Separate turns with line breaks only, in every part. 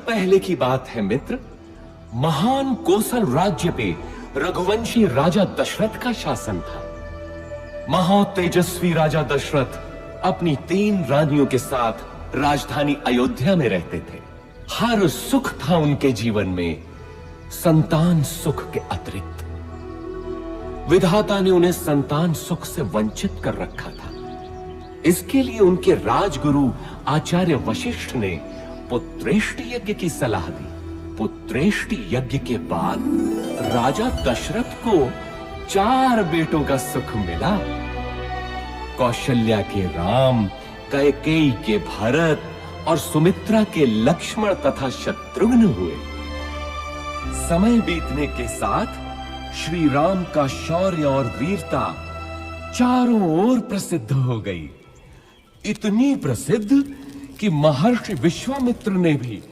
पहले की बात है मित्र, महान कोसल राज्य पे रघुवंशी राजा दशरथ का शासन था। महातेजस्वी राजा दशरथ अपनी 3 रानियों के साथ राजधानी अयोध्या में रहते थे। हर सुख था उनके जीवन में, संतान सुख के अतिरिक्त। विधाता ने उन्हें संतान सुख से वंचित कर रखा था। इसके लिए उनके राजगुरु आचार्य वशिष्ठ ने पुत्रेष्टि यज्ञ की सलाह दी। पुत्रेष्टि यज्ञ के बाद राजा दशरथ को 4 बेटों का सुख मिला। कौशल्या के राम, कैकेयी के भरत और सुमित्रा के लक्ष्मण तथा शत्रुघ्न हुए। समय बीतने के साथ श्री राम का शौर्य और वीरता चारों ओर प्रसिद्ध हो गई। इतनी प्रसिद्ध कि महर्षि विश्वामित्र ने भी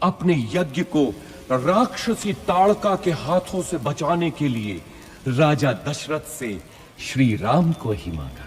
अपने यज्ञ को राक्षसी ताड़का के हाथों से बचाने के लिए राजा दशरथ से श्री राम को ही मांगा।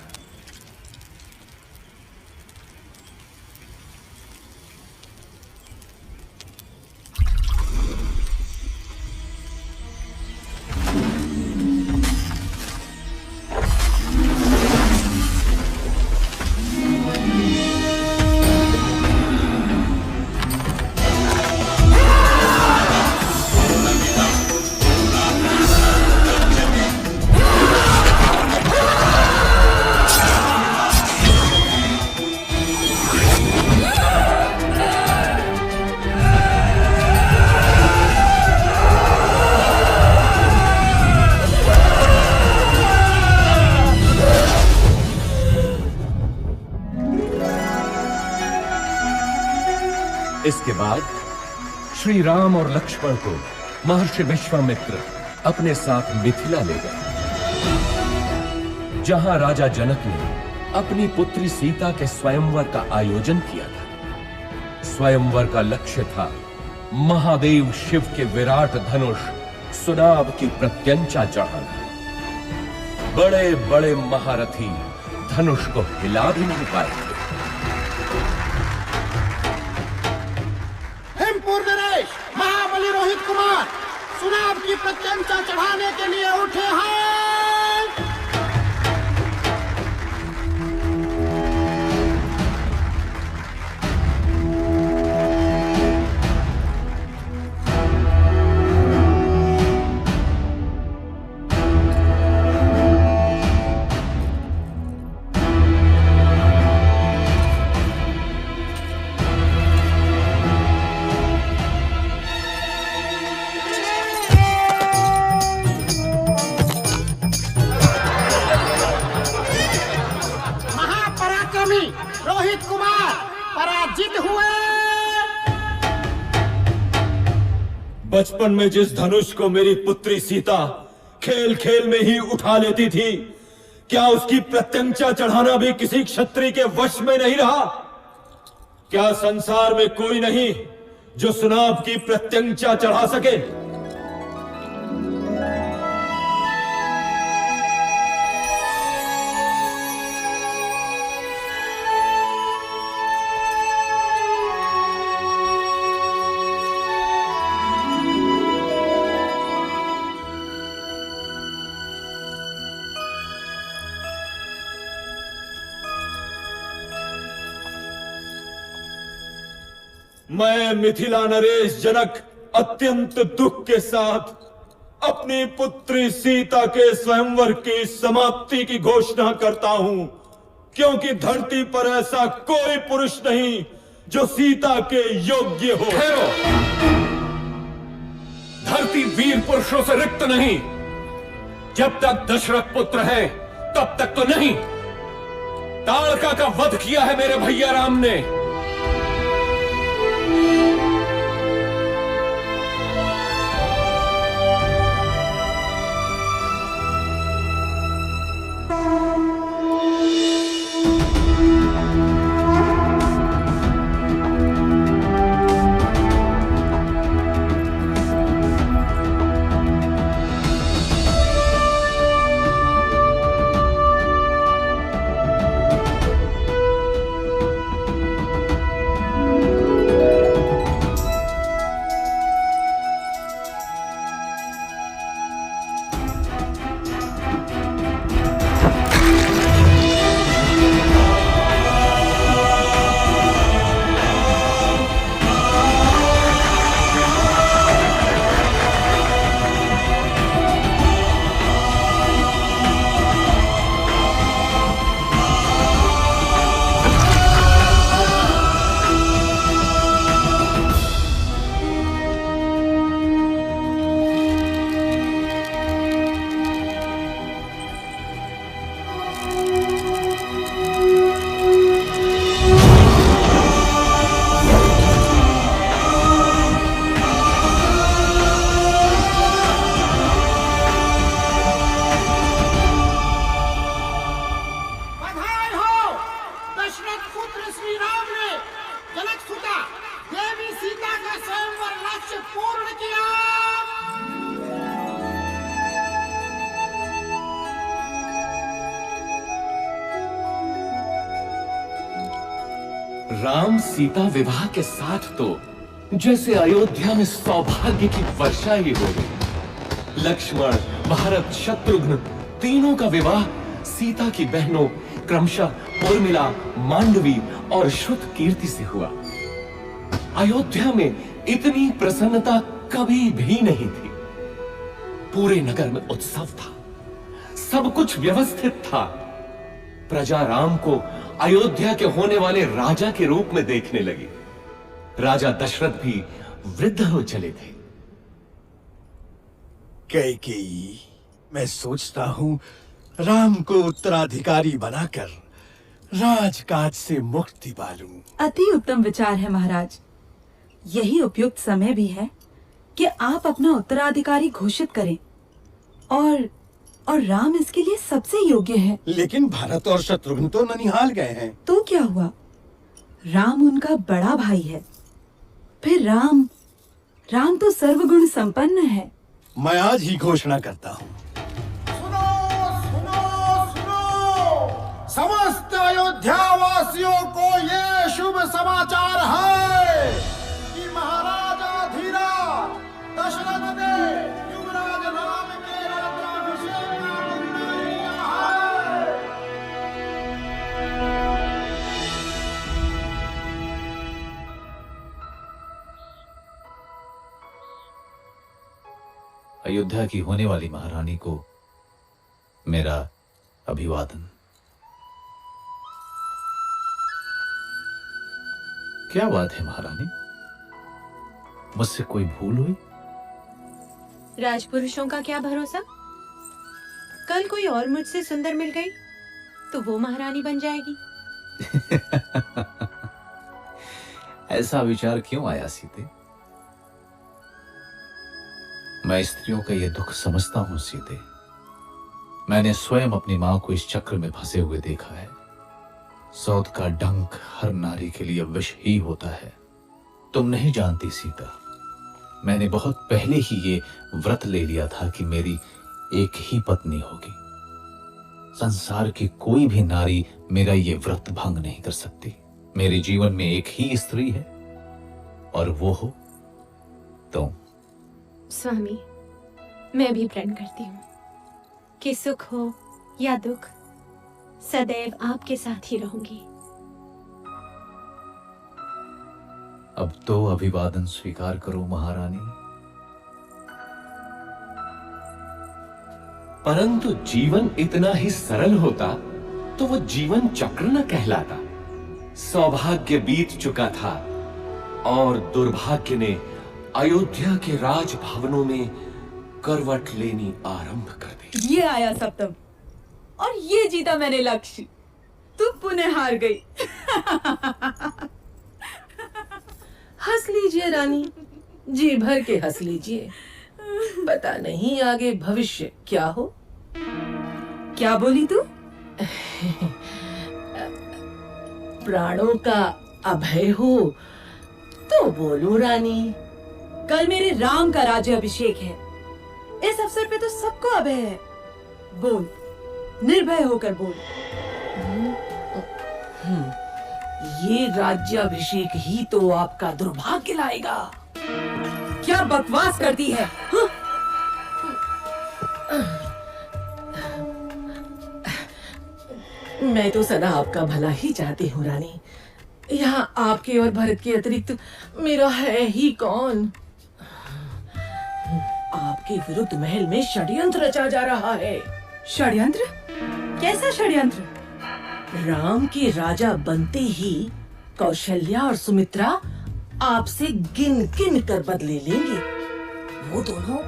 इसके बाद श्री राम और लक्ष्मण को महर्षि विश्वामित्र अपने साथ मिथिला ले गए, जहां राजा जनक ने अपनी पुत्री सीता के स्वयंवर का आयोजन किया था। स्वयंवर का लक्ष्य था महादेव शिव के विराट धनुष सुनाभ की प्रत्यंचा चढ़ाना। बड़े बड़े महारथी धनुष को हिला भी नहीं पाए थे।
महाबली रोहित कुमार सुनाभ की प्रत्यंचा चढ़ाने के लिए उठे हैं। रोहित कुमार पराजित हुए।
बचपन में जिस धनुष को मेरी पुत्री सीता खेल खेल में ही उठा लेती थी, क्या उसकी प्रत्यंचा चढ़ाना भी किसी क्षत्रिय के वश में नहीं रहा? क्या संसार में कोई नहीं जो सुनाभ की प्रत्यंचा चढ़ा सके? मैं मिथिला नरेश जनक अत्यंत दुख के साथ अपनी पुत्री सीता के स्वयंवर की समाप्ति की घोषणा करता हूं, क्योंकि धरती पर ऐसा कोई पुरुष नहीं जो सीता के योग्य हो।
धरती वीर पुरुषों से रिक्त नहीं। जब तक दशरथ पुत्र है तब तक तो नहीं। ताड़का का वध किया है मेरे भैया राम ने। राम सीता विवाह के साथ तो जैसे अयोध्या में सौभाग्य की वर्षा ही हो गई। लक्ष्मण, भरत, शत्रुघ्न तीनों का विवाह सीता की बहनों क्रमशः उर्मिला, मांडवी और श्रुत कीर्ति से हुआ। अयोध्या में इतनी प्रसन्नता कभी भी नहीं थी। पूरे नगर में उत्सव था, सब कुछ व्यवस्थित था। प्रजा राम को अयोध्या के होने वाले राजा के रूप में देखने लगी। राजा दशरथ भी वृद्ध हो चले थे।
कैकेयी, मैं सोचता हूँ राम को उत्तराधिकारी बनाकर राजकाज से मुक्ति पालूं।
अति उत्तम विचार है महाराज। यही उपयुक्त समय भी है कि आप अपना उत्तराधिकारी घोषित करें और राम इसके लिए सबसे योग्य है।
लेकिन भरत और शत्रुघ्न तो ननिहाल गए हैं।
तो क्या हुआ? राम उनका बड़ा भाई है। फिर राम तो सर्वगुण संपन्न है।
मैं आज ही घोषणा करता हूँ। सुनो, सुनो, सुनो! समस्त अयोध्या वासियों को ये शुभ समाचार है कि महाराजा धीराज दशरथ ने युवराज राम के राज्याभिषेक का निर्णय लिया है।
अयोध्या की होने वाली महारानी को मेरा अभिवादन। क्या बात है महारानी, मुझसे कोई भूल हुई?
राजपुरुषों का क्या भरोसा, कल कोई और मुझसे सुंदर मिल गई तो वो महारानी बन जाएगी।
ऐसा विचार क्यों आया सीते? मैं स्त्रियों का ये दुख समझता हूं सीते। मैंने स्वयं अपनी मां को इस चक्र में फंसे हुए देखा है। सौत का डंक हर नारी के लिए विष ही होता है। तुम नहीं जानती सीता, मैंने बहुत पहले ही ये व्रत ले लिया था कि मेरी एक ही पत्नी होगी। संसार की कोई भी नारी मेरा ये व्रत भंग नहीं कर सकती। मेरे जीवन में एक ही स्त्री है और वो हो तुम।
स्वामी, मैं भी प्रण करती हूँ कि सुख हो या दुख सदैव आपके साथ ही रहूंगी।
अब तो अभिवादन स्वीकार करो महारानी।
परंतु जीवन इतना ही सरल होता तो वो जीवन चक्र न कहलाता। सौभाग्य बीत चुका था और दुर्भाग्य ने अयोध्या के राजभवनों में करवट लेनी आरंभ कर दी।
ये आया सप्तम और ये जीता मैंने लक्ष्य। तू पुनः हार गई।
हंस लीजिए रानी, जी भर के हंस लीजिए। पता नहीं आगे भविष्य क्या हो।
क्या बोली तू?
प्राणों का अभय हो तो बोलो रानी।
कल मेरे राम का राज्याभिषेक है। इस अवसर पे तो सबको अभय है। बोल, निर्भय होकर बोल।
ये राज्याभिषेक ही तो आपका दुर्भाग्य लाएगा।
क्या बकवास करती है? हाँ?
मैं तो सदा आपका भला ही चाहती हूँ रानी। यहाँ आपके और भरत के अतिरिक्त मेरा है ही कौन। आपके विरुद्ध महल में षड्यंत्र रचा जा रहा है।
षड्यंत्र? कैसा षड्यंत्र?
राम के राजा बनते ही कौशल्या और सुमित्रा आपसे गिन गिन कर बदले लेंगे। वो दोनों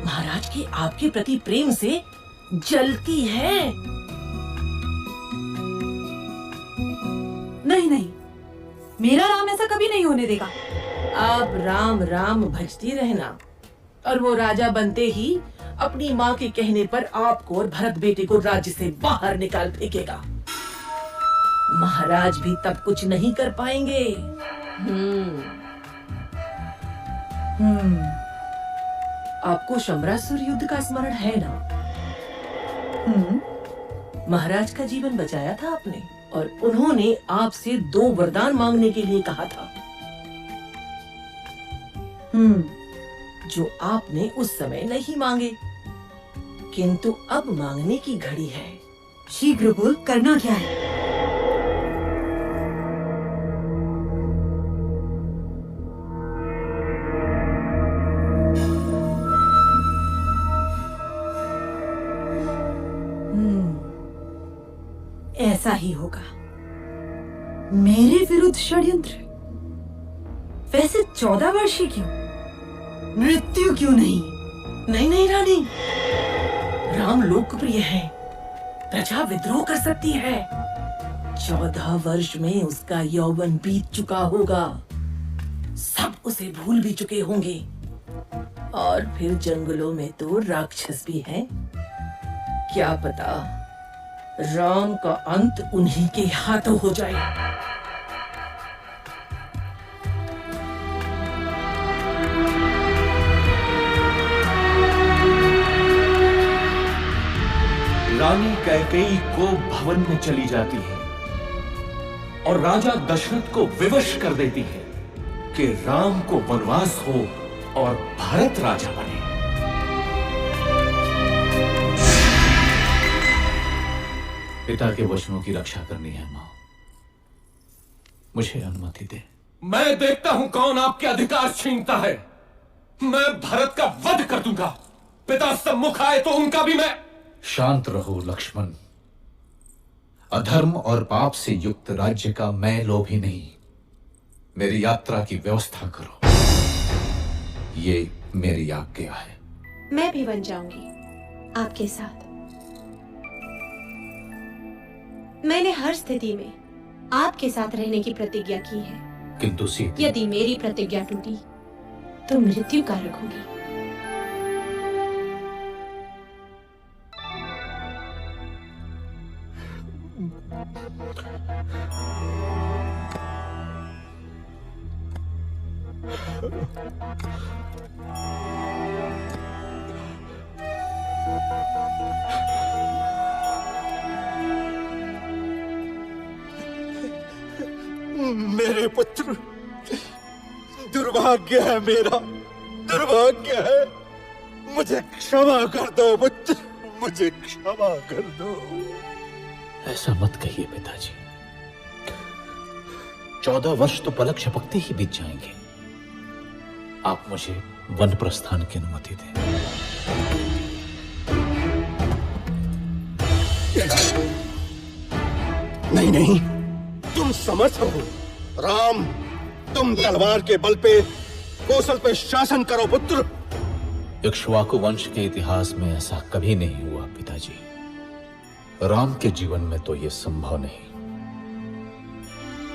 महाराज के आपके प्रति प्रेम से जलती हैं।
नहीं नहीं, मेरा राम ऐसा कभी नहीं होने देगा।
आप राम राम भजती रहना और वो राजा बनते ही अपनी माँ के कहने पर आपको और भरत बेटे को राज्य से बाहर निकाल फेंकेगा। महाराज भी तब कुछ नहीं कर पाएंगे। आपको शम्रासुर युद्ध का स्मरण है ना? महाराज का जीवन बचाया था आपने। और उन्होंने आपसे 2 वरदान मांगने के लिए कहा था, जो आपने उस समय नहीं मांगे, किंतु अब मांगने की घड़ी है।
शीघ्र बोल, करना क्या है? ऐसा ही होगा। मेरे विरुद्ध षड्यंत्र? वैसे 14 वर्षीय क्यों? मृत्यु क्यों नहीं?
नहीं रानी, राम लोकप्रिय है, प्रजा विद्रोह कर सकती है। 14 वर्ष में उसका यौवन बीत चुका होगा, सब उसे भूल भी चुके होंगे। और फिर जंगलों में तो राक्षस भी हैं। क्या पता राम का अंत उन्हीं के हाथों हो जाए।
रानी कैकेयी को भवन में चली जाती है और राजा दशरथ को विवश कर देती है कि राम को वनवास हो और भरत राजा बने।
पिता के वचनों की रक्षा करनी है मां, मुझे अनुमति दे।
मैं देखता हूं कौन आपके अधिकार छीनता है। मैं भरत का वध कर दूंगा। पिता सम्मुख आए तो उनका भी मैं।
शांत रहो लक्ष्मण। अधर्म और पाप से युक्त राज्य का मैं लोभी नहीं। मेरी यात्रा की व्यवस्था करो, ये मेरी आज्ञा है।
मैं भी बन जाऊंगी आपके साथ। मैंने हर स्थिति में आपके साथ रहने की प्रतिज्ञा की है,
किंतु सीता,
यदि मेरी प्रतिज्ञा टूटी तो मृत्यु कारक होगी।
मेरे पुत्र, दुर्भाग्य है मेरा, दुर्भाग्य है। मुझे क्षमा कर दो पुत्र, मुझे क्षमा कर दो।
ऐसा मत कहिए पिताजी। 14 वर्ष तो पलक झपकते ही बीत जाएंगे। आप मुझे वन प्रस्थान की अनुमति दें।
नहीं नहीं, तुम समर्थ हो। राम, तुम तलवार के बल पे कौशल पे शासन करो पुत्र।
इक्ष्वाकु वंश के इतिहास में ऐसा कभी नहीं हुआ पिताजी। राम के जीवन में तो यह संभव नहीं।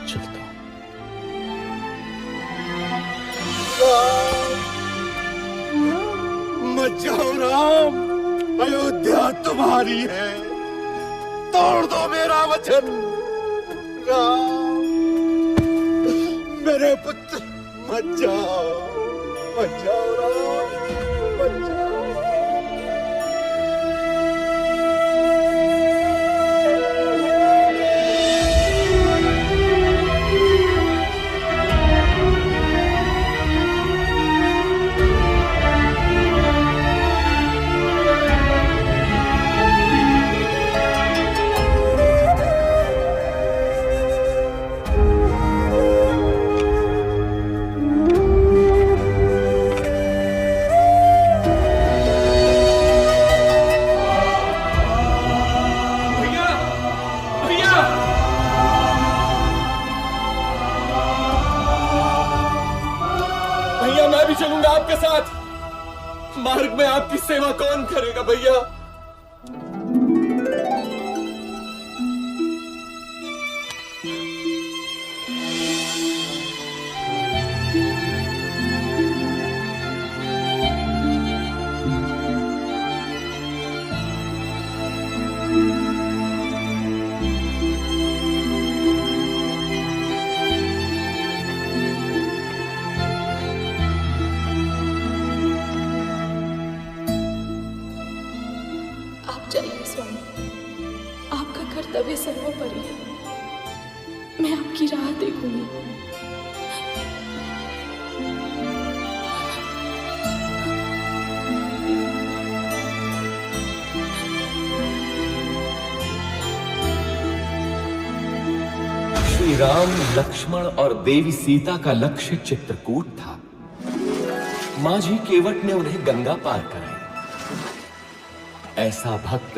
चलता हूं।
मत जाओ राम, अयोध्या तुम्हारी है। तोड़ दो मेरा वचन। राम, मेरे पुत्र, मत जाओ, मत जाओ राम, मत जाओ।
चलूंगा आपके साथ। मार्ग में आपकी सेवा कौन करेगा भैया?
जाइए स्वामी, आपका कर्तव्य सर्वोपरि है। मैं आपकी राह देखूंगी।
श्री राम, लक्ष्मण और देवी सीता का लक्ष्य चित्रकूट था। माझी केवट ने उन्हें गंगा पार कराई। ऐसा भक्त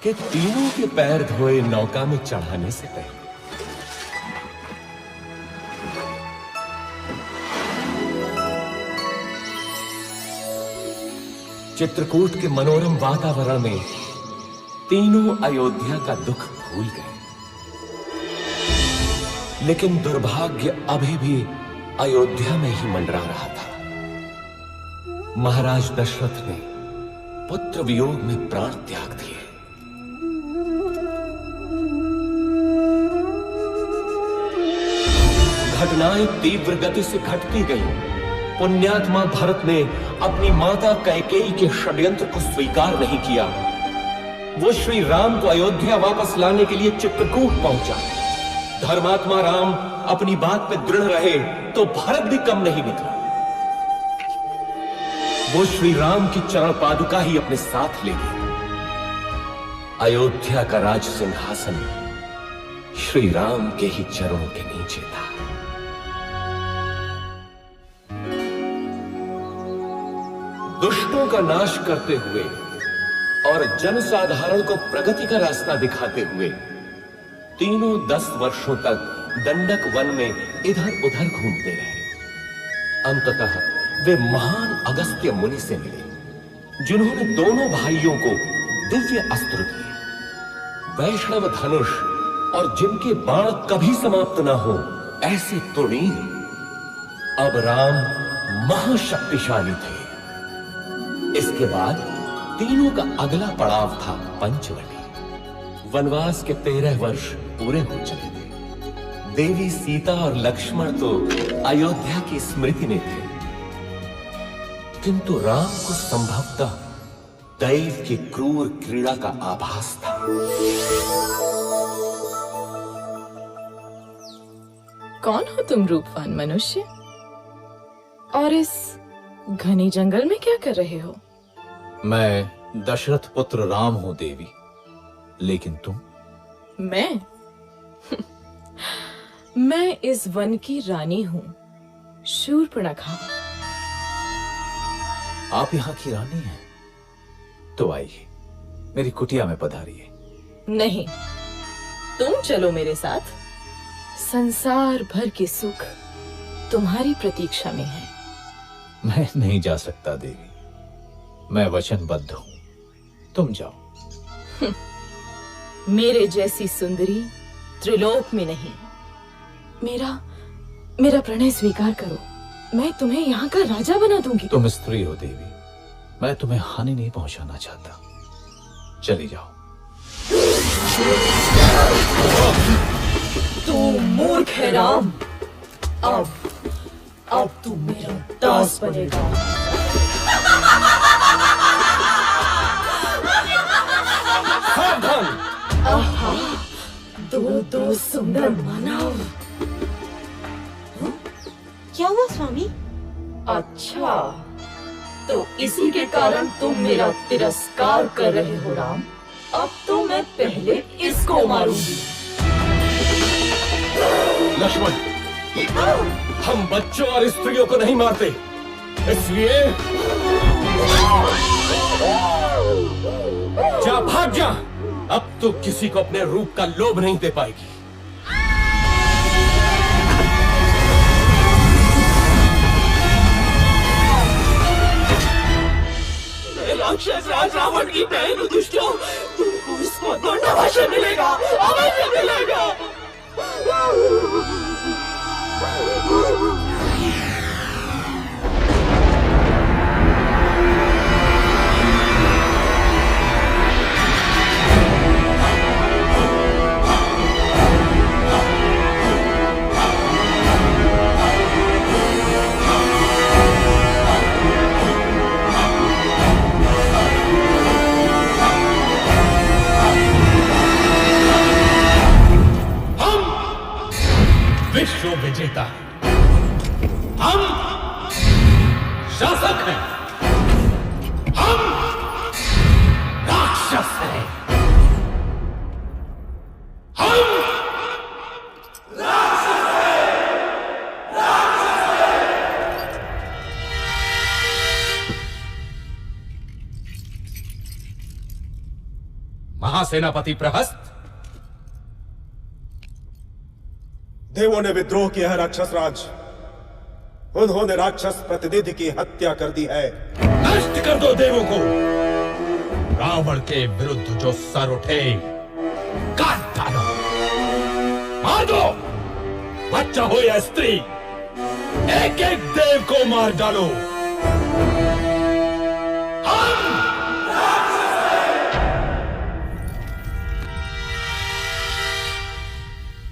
कि तीनों के पैर धोए नौका में चढ़ाने से पहले। चित्रकूट के मनोरम वातावरण में तीनों अयोध्या का दुख भूल गए। लेकिन दुर्भाग्य अभी भी अयोध्या में ही मंडरा रहा था। महाराज दशरथ ने पुत्र वियोग में प्राण त्याग दिए। घटनाएं तीव्र गति से घटती गईं। पुण्यात्मा भरत ने अपनी माता कैकेयी के षड्यंत्र को स्वीकार नहीं किया। वो श्री राम को अयोध्या वापस लाने के लिए चित्रकूट पहुंचा। धर्मात्मा राम अपनी बात पे दृढ़ रहे तो भरत भी कम नहीं निकला। वो श्री राम की चरण पादुका ही अपने साथ ले गए। अयोध्या का राज सिंहासन श्री राम के ही चरणों के नीचे था। दुष्टों का नाश करते हुए और जनसाधारण को प्रगति का रास्ता दिखाते हुए तीनों 10 वर्षों तक दंडक वन में इधर उधर घूमते रहे। अंततः वे महान अगस्त्य मुनि से मिले, जिन्होंने दोनों भाइयों को दिव्य अस्त्र दिए, वैष्णव धनुष और जिनके बाण कभी समाप्त न हो ऐसे तुणीर। अब राम महाशक्तिशाली थे। इसके बाद तीनों का अगला पड़ाव था पंचवटी। वनवास के 13 वर्ष पूरे हो चले थे। देवी सीता और लक्ष्मण तो अयोध्या की स्मृति में थे, किंतु राम को संभवतः दैव की क्रूर क्रीड़ा का आभास था।
कौन हो तुम रूपवान मनुष्य? और इस घने जंगल में क्या कर रहे हो?
मैं दशरथ पुत्र राम हूं देवी, लेकिन तुम?
मैं मैं इस वन की रानी हूं, शूर्पणखा।
आप यहाँ की रानी हैं? तो आइए, मेरी कुटिया में पधारिए।
नहीं, तुम चलो मेरे साथ। संसार भर के सुख तुम्हारी प्रतीक्षा में है।
मैं नहीं जा सकता देवी, मैं वचनबद्ध हूं। तुम जाओ।
मेरे जैसी सुंदरी त्रिलोक में नहीं। मेरा प्रणय स्वीकार करो। मैं तुम्हें यहाँ का राजा बना दूंगी।
तुम स्त्री हो देवी, मैं तुम्हें हानि नहीं पहुंचाना चाहता। चली जाओ।
तू मूर्ख है राम। अब तू मेरा दास बनेगा।
सावधान!
आहा, दो सुंदर मानव।
क्या हुआ स्वामी?
अच्छा, तो इसी के कारण तुम मेरा तिरस्कार कर रहे हो राम। अब तो मैं पहले इसको मारूंगी।
लक्ष्मण, हम बच्चों और स्त्रियों को नहीं मारते, इसलिए जा, भाग जा। अब तो किसी को अपने रूप का लोभ नहीं दे पाएगी।
राक्षस राज रावण की बहन दुष्टों, तुमको इसको दंड अवश्य मिलेगा, अवश्य मिलेगा।
हैं, हम राक्षस हैं, हम
महासेनापति प्रहस्त,
देवों ने विद्रोह किया है राक्षस राज। उन्होंने राक्षस प्रतिनिधि की हत्या कर दी है।
नष्ट कर दो देवों को। रावण के विरुद्ध जो सर उठे काट डालो, मार दो। बच्चा हो या स्त्री, एक एक देव को मार डालो।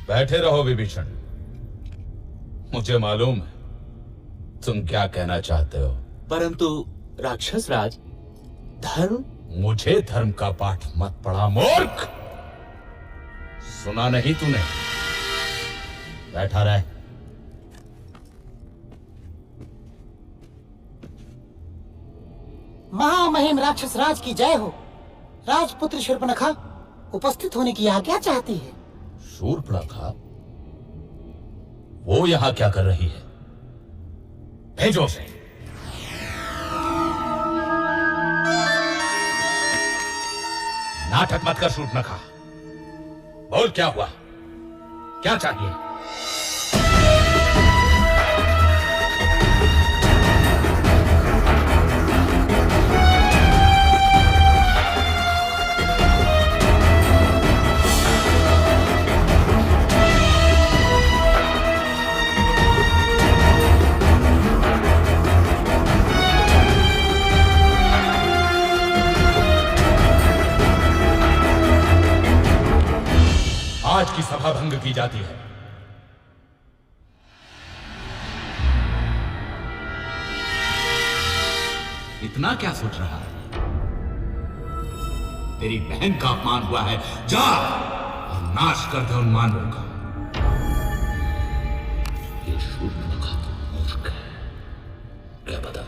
बैठे रहो विभीषण। मुझे मालूम है तुम क्या कहना चाहते हो,
परंतु राक्षस राज, धर्म।
मुझे धर्म का पाठ मत पढ़ा मूर्ख। सुना नहीं तूने? बैठा रहे।
महामहिम राक्षस राज की जय हो। राजपुत्र शूर्पणखा उपस्थित होने की आज्ञा चाहती है।
शूर्पणखा? वो यहां क्या कर रही है? भेजो उसे। नाटक मत कर शूर्पणखा। बोल क्या हुआ, क्या चाहिए? आज की सभा भंग की जाती है।
इतना क्या सोच रहा है? तेरी बहन का अपमान हुआ है, जा और नाश कर दे उन मानवों का। ये शूर्पणखा तो मूर्ख है, क्या पता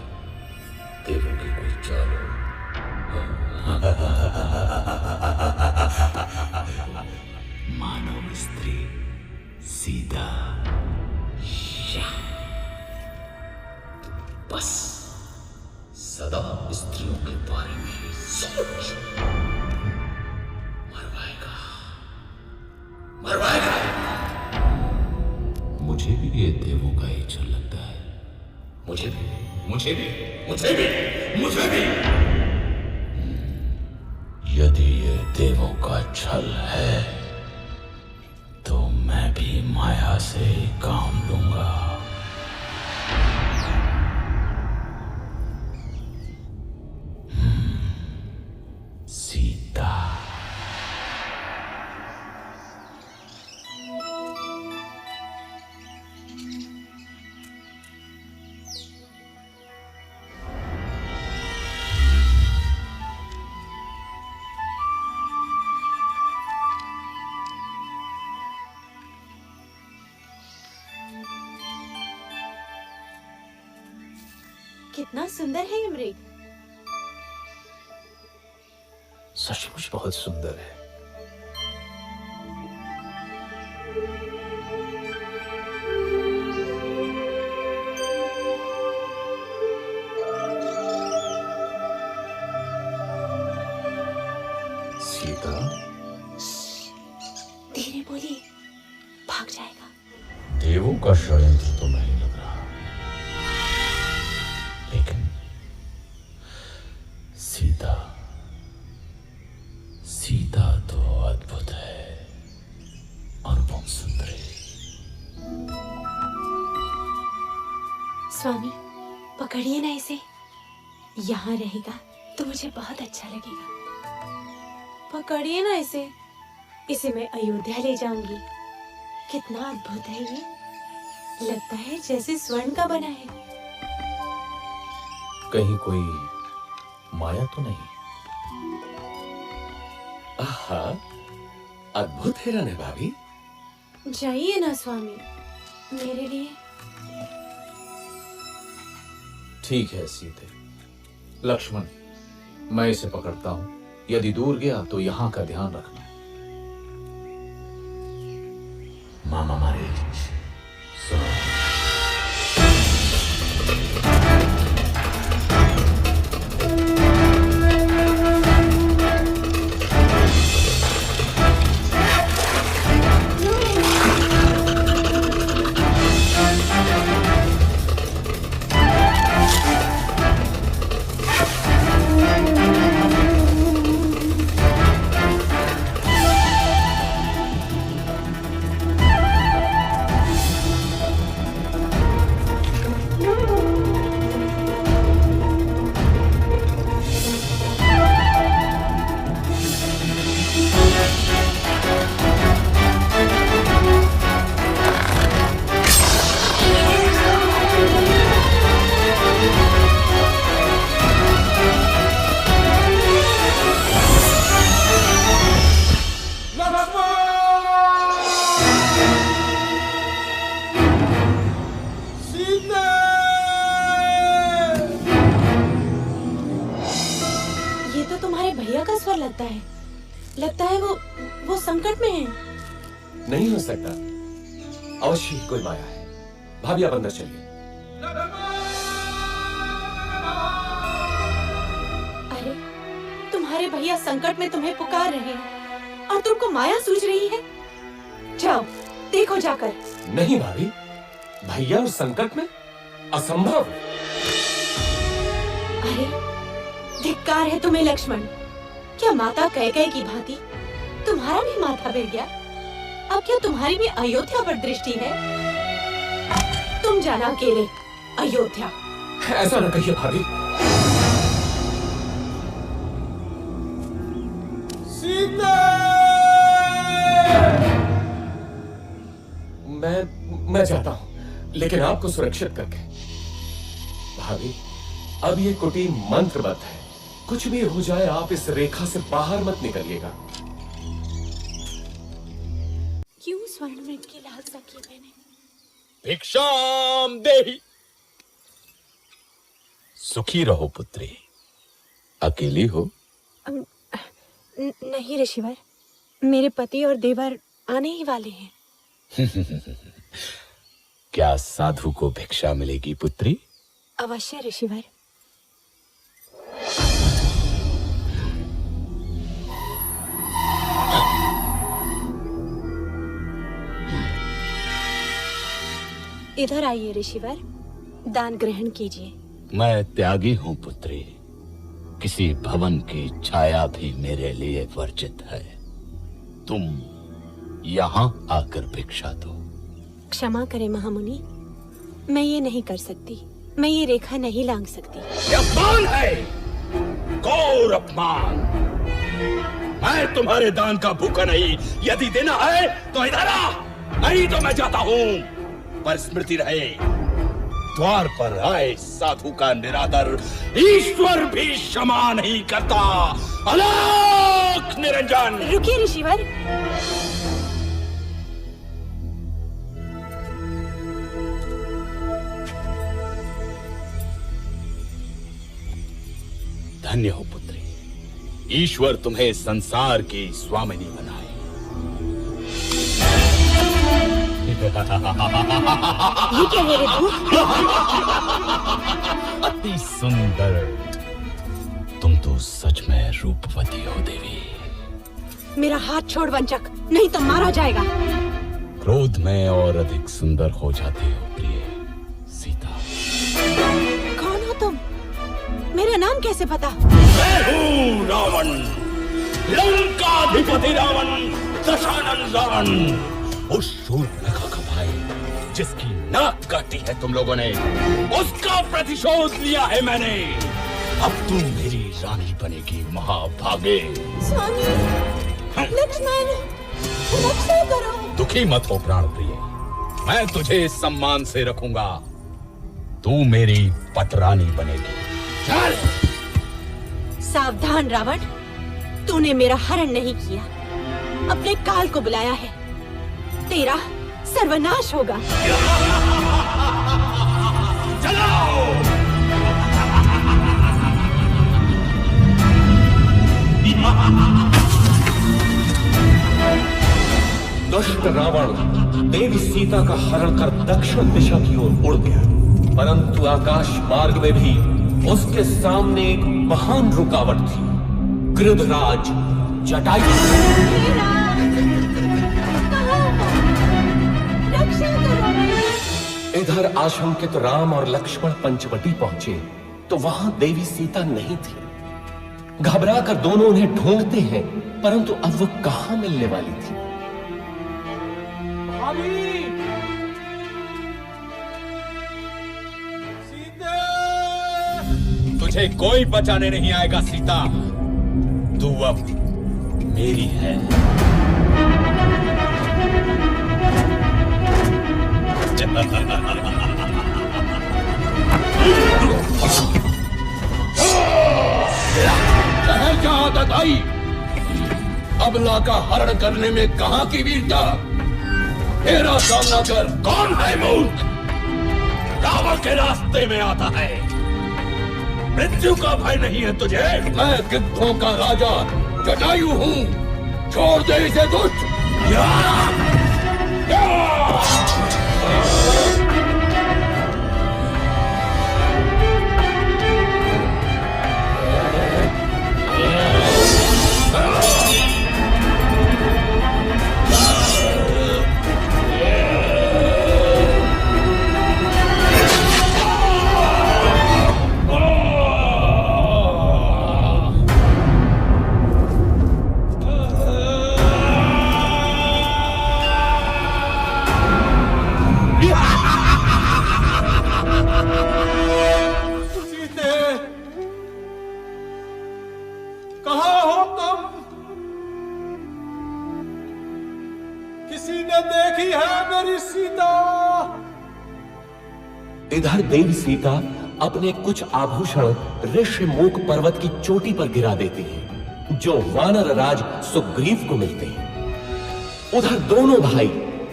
देवों की कोई चाल हो। मानव स्त्री सीता, बस सदा स्त्रियों के बारे में ही सोच। मरवाएगा, मरवाएगा। मुझे भी ये देवों का ही छल लगता है। मुझे भी, मुझे भी, मुझे भी, मुझे भी। यदि ये देवों का छल है तो मैं भी माया से ही काम लूंगा। सीता।
कितना सुंदर है ये मृग।
सचमुच बहुत सुंदर है। सीता,
धीरे बोलिए, भाग जाएगा।
देवों का षड्यंत्र तो नहीं लग रहा, लेकिन सीता, सीता तो अद्भुत है, अनुपम सुंदरी।
स्वामी, पकड़िए ना इसे। यहाँ रहेगा तो मुझे बहुत अच्छा लगेगा। पकड़िए ना इसे, इसे मैं अयोध्या ले जाऊंगी। कितना अद्भुत है ये, लगता है जैसे स्वर्ण का बना है।
कहीं कोई माया तो नहीं?
आहा, अद्भुत है रानी भाभी।
जाइए ना स्वामी, मेरे लिए।
ठीक है सीते। लक्ष्मण, मैं इसे पकड़ता हूं, यदि दूर गया तो यहां का ध्यान रखना।
मामा मारे सुनो।
लगता है वो संकट में है।
नहीं हो सकता, अवश्य ही कोई माया है। भाभी आप अंदर चलिए।
अरे तुम्हारे भैया संकट में तुम्हें पुकार रहे हैं और तुमको माया सूझ रही है। जाओ देखो जाकर।
नहीं भाभी, भैया उस संकट में असंभव।
अरे धिक्कार है तुम्हें लक्ष्मण। क्या माता कैकेयी की भांति तुम्हारा भी माथा गिर गया? अब क्या तुम्हारी भी अयोध्या पर दृष्टि है? तुम जाना अकेले अयोध्या।
ऐसा न कहिए भाभी।
सीता!
मैं जाता हूं, लेकिन आपको सुरक्षित करके। भाभी, अब ये कुटी मंत्रबद्ध है। कुछ भी हो जाए आप इस रेखा से बाहर मत निकलिएगा।
क्यों स्वर्ण मृग की लालसा की मैंने?
भिक्षाम देहि। सुखी रहो पुत्री। अकेली हो?
नहीं ऋषिवर, मेरे पति और देवर आने ही वाले हैं।
क्या साधु को भिक्षा मिलेगी पुत्री?
अवश्य ऋषिवर। इधर आइए ऋषिवर, दान ग्रहण कीजिए।
मैं त्यागी हूँ पुत्री। किसी भवन की छाया भी मेरे लिए वर्जित है। तुम यहाँ आकर भिक्षा दो।
क्षमा करें महामुनि, मैं ये नहीं कर सकती। मैं ये रेखा नहीं लांघ सकती।
ये अपमान है, घोर अपमान। मैं तुम्हारे दान का भूखा नहीं। यदि देना है तो इधर आ, नहीं तो मैं जाता हूँ। पर स्मृति रहे, द्वार पर आए साधु का निरादर ईश्वर भी क्षमा नहीं करता। अलौक निरंजन।
रुकिए ऋषिवर।
धन्य हो पुत्री, ईश्वर तुम्हें संसार की स्वामिनी बनाए।
ये क्या है रे तू?
अति सुंदर। तुम तो सच में रूपवती हो देवी।
मेरा हाथ छोड़ वंचक, नहीं तो मारा जाएगा।
क्रोध में और अधिक सुंदर हो जाते हो प्रिय सीता।
कौन हो तुम? मेरा नाम कैसे पता?
मैं हूँ रावण, लंकाधिपति रावण, दशानन रावण। उस शूर्पणखा का भाई जिसकी नाक काटी है तुम लोगों ने, उसका प्रतिशोध लिया है मैंने। अब तुम मेरी रानी बनेगी महाभागे।
स्वामी, लक्ष्मण, रक्षा करो।
दुखी मत हो प्राण प्रिय, मैं तुझे सम्मान से रखूंगा। तू मेरी पटरानी बनेगी। चल।
सावधान रावण, तूने मेरा हरण नहीं किया, अपने काल को बुलाया है। तेरा सर्वनाश होगा।
चलो।
दुष्ट रावण देवी सीता का हरण कर दक्षिण दिशा की ओर उड़ गया, परंतु आकाश मार्ग में भी उसके सामने एक महान रुकावट थी, गृधराज जटायु। इधर आशंकित राम और लक्ष्मण पंचवटी पहुंचे तो वहां देवी सीता नहीं थी। घबराकर दोनों उन्हें ढूंढते हैं, परंतु अब वो कहां मिलने वाली थी।
तुझे कोई बचाने नहीं आएगा सीता, तू अब मेरी है। शहर क्या आदत आई, अबला का हरण करने में कहां की वीरता। मेरा सामना कर। कौन है मूर्ख, रावण के रास्ते में आता है। मृत्यु का भय नहीं है तुझे। मैं गिद्धों का राजा जटायु हूं, छोड़ दे इसे दुष्ट। या!
कहाँ हो तुम? किसी ने देखी है मेरी सीता?
इधर देवी सीता अपने कुछ आभूषण ऋषिमुख पर्वत की चोटी पर गिरा देती है, जो वानर राज सुग्रीव को मिलते हैं। उधर दोनों भाई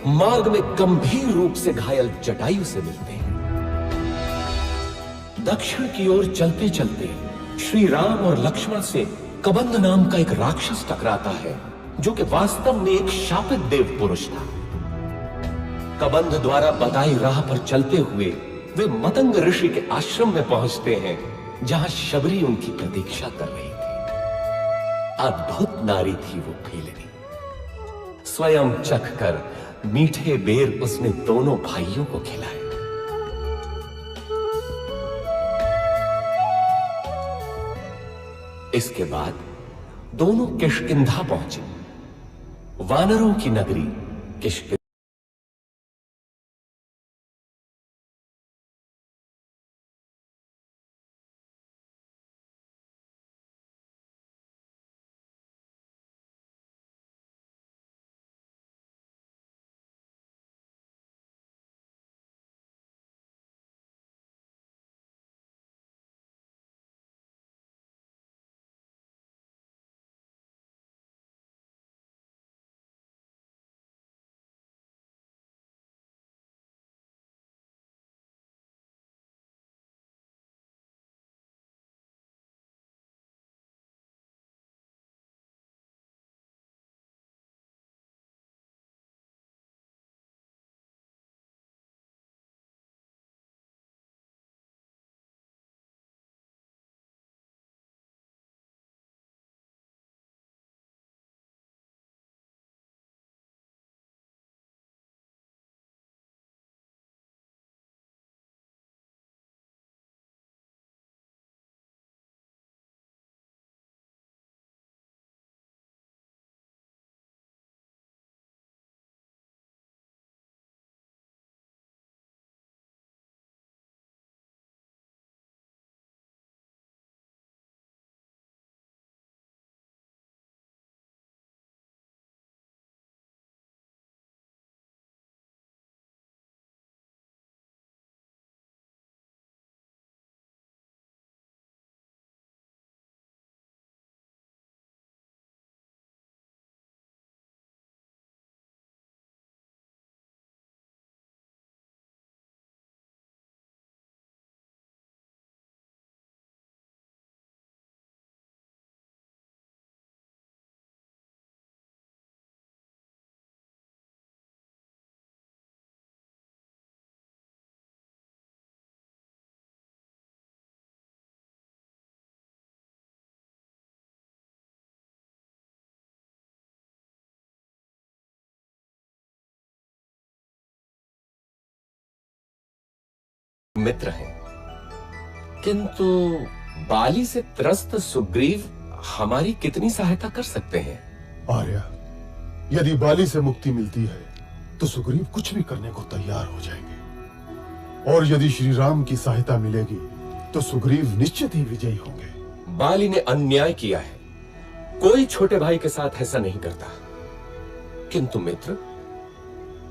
मार्ग में गंभीर रूप से घायल जटायु से मिलते हैं। दक्षिण की ओर चलते चलते श्री राम और लक्ष्मण से कबंध नाम का एक राक्षस टकराता है, जो कि वास्तव में एक शापित देव पुरुष था। कबंध द्वारा बताई राह पर चलते हुए वे मतंग ऋषि के आश्रम में पहुंचते हैं, जहां शबरी उनकी प्रतीक्षा कर रही थी। अद्भुत नारी थी वो फेलनी। स्वयं चख कर मीठे बेर उसने दोनों भाइयों को खिलाए। इसके बाद दोनों किष्किंधा पहुंचे, वानरों की नगरी किष्किंधा। मित्र हैं, किंतु बाली से त्रस्त सुग्रीव हमारी कितनी सहायता कर सकते हैं?
आर्या, यदि बाली से मुक्ति मिलती है तो सुग्रीव कुछ भी करने को तैयार हो जाएंगे, और यदि श्री राम की सहायता मिलेगी तो सुग्रीव निश्चित ही विजयी होंगे।
बाली ने अन्याय किया है, कोई छोटे भाई के साथ ऐसा नहीं करता। किंतु मित्र,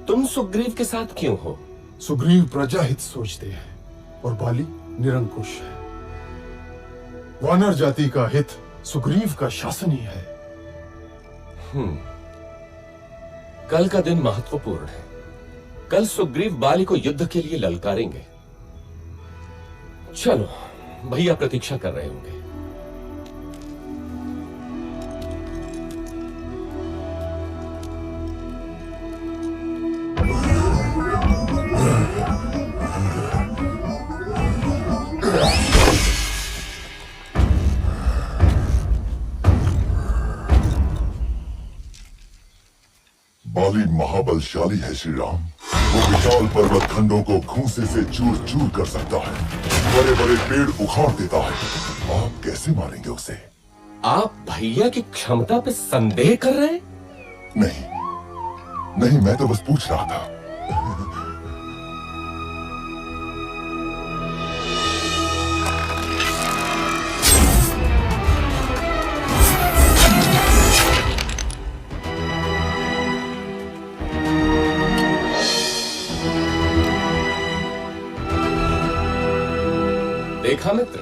तुम सुग्रीव के साथ क्यों हो?
सुग्रीव प्रजाहित सोचते हैं और बाली निरंकुश है। वानर जाति का हित सुग्रीव का शासन ही है।
कल का दिन महत्वपूर्ण है। कल सुग्रीव बाली को युद्ध के लिए ललकारेंगे। चलो, भैया प्रतीक्षा कर रहे होंगे।
बाली महाबलशाली है श्री राम। वो विशाल पर्वत खंडों को घूंसे से चूर चूर कर सकता है, बड़े बड़े पेड़ उखाड़ देता है। आप कैसे मारेंगे उसे?
आप भैया की क्षमता पे संदेह कर रहे हैं?
नहीं नहीं, मैं तो बस पूछ रहा था।
देखा मित्र,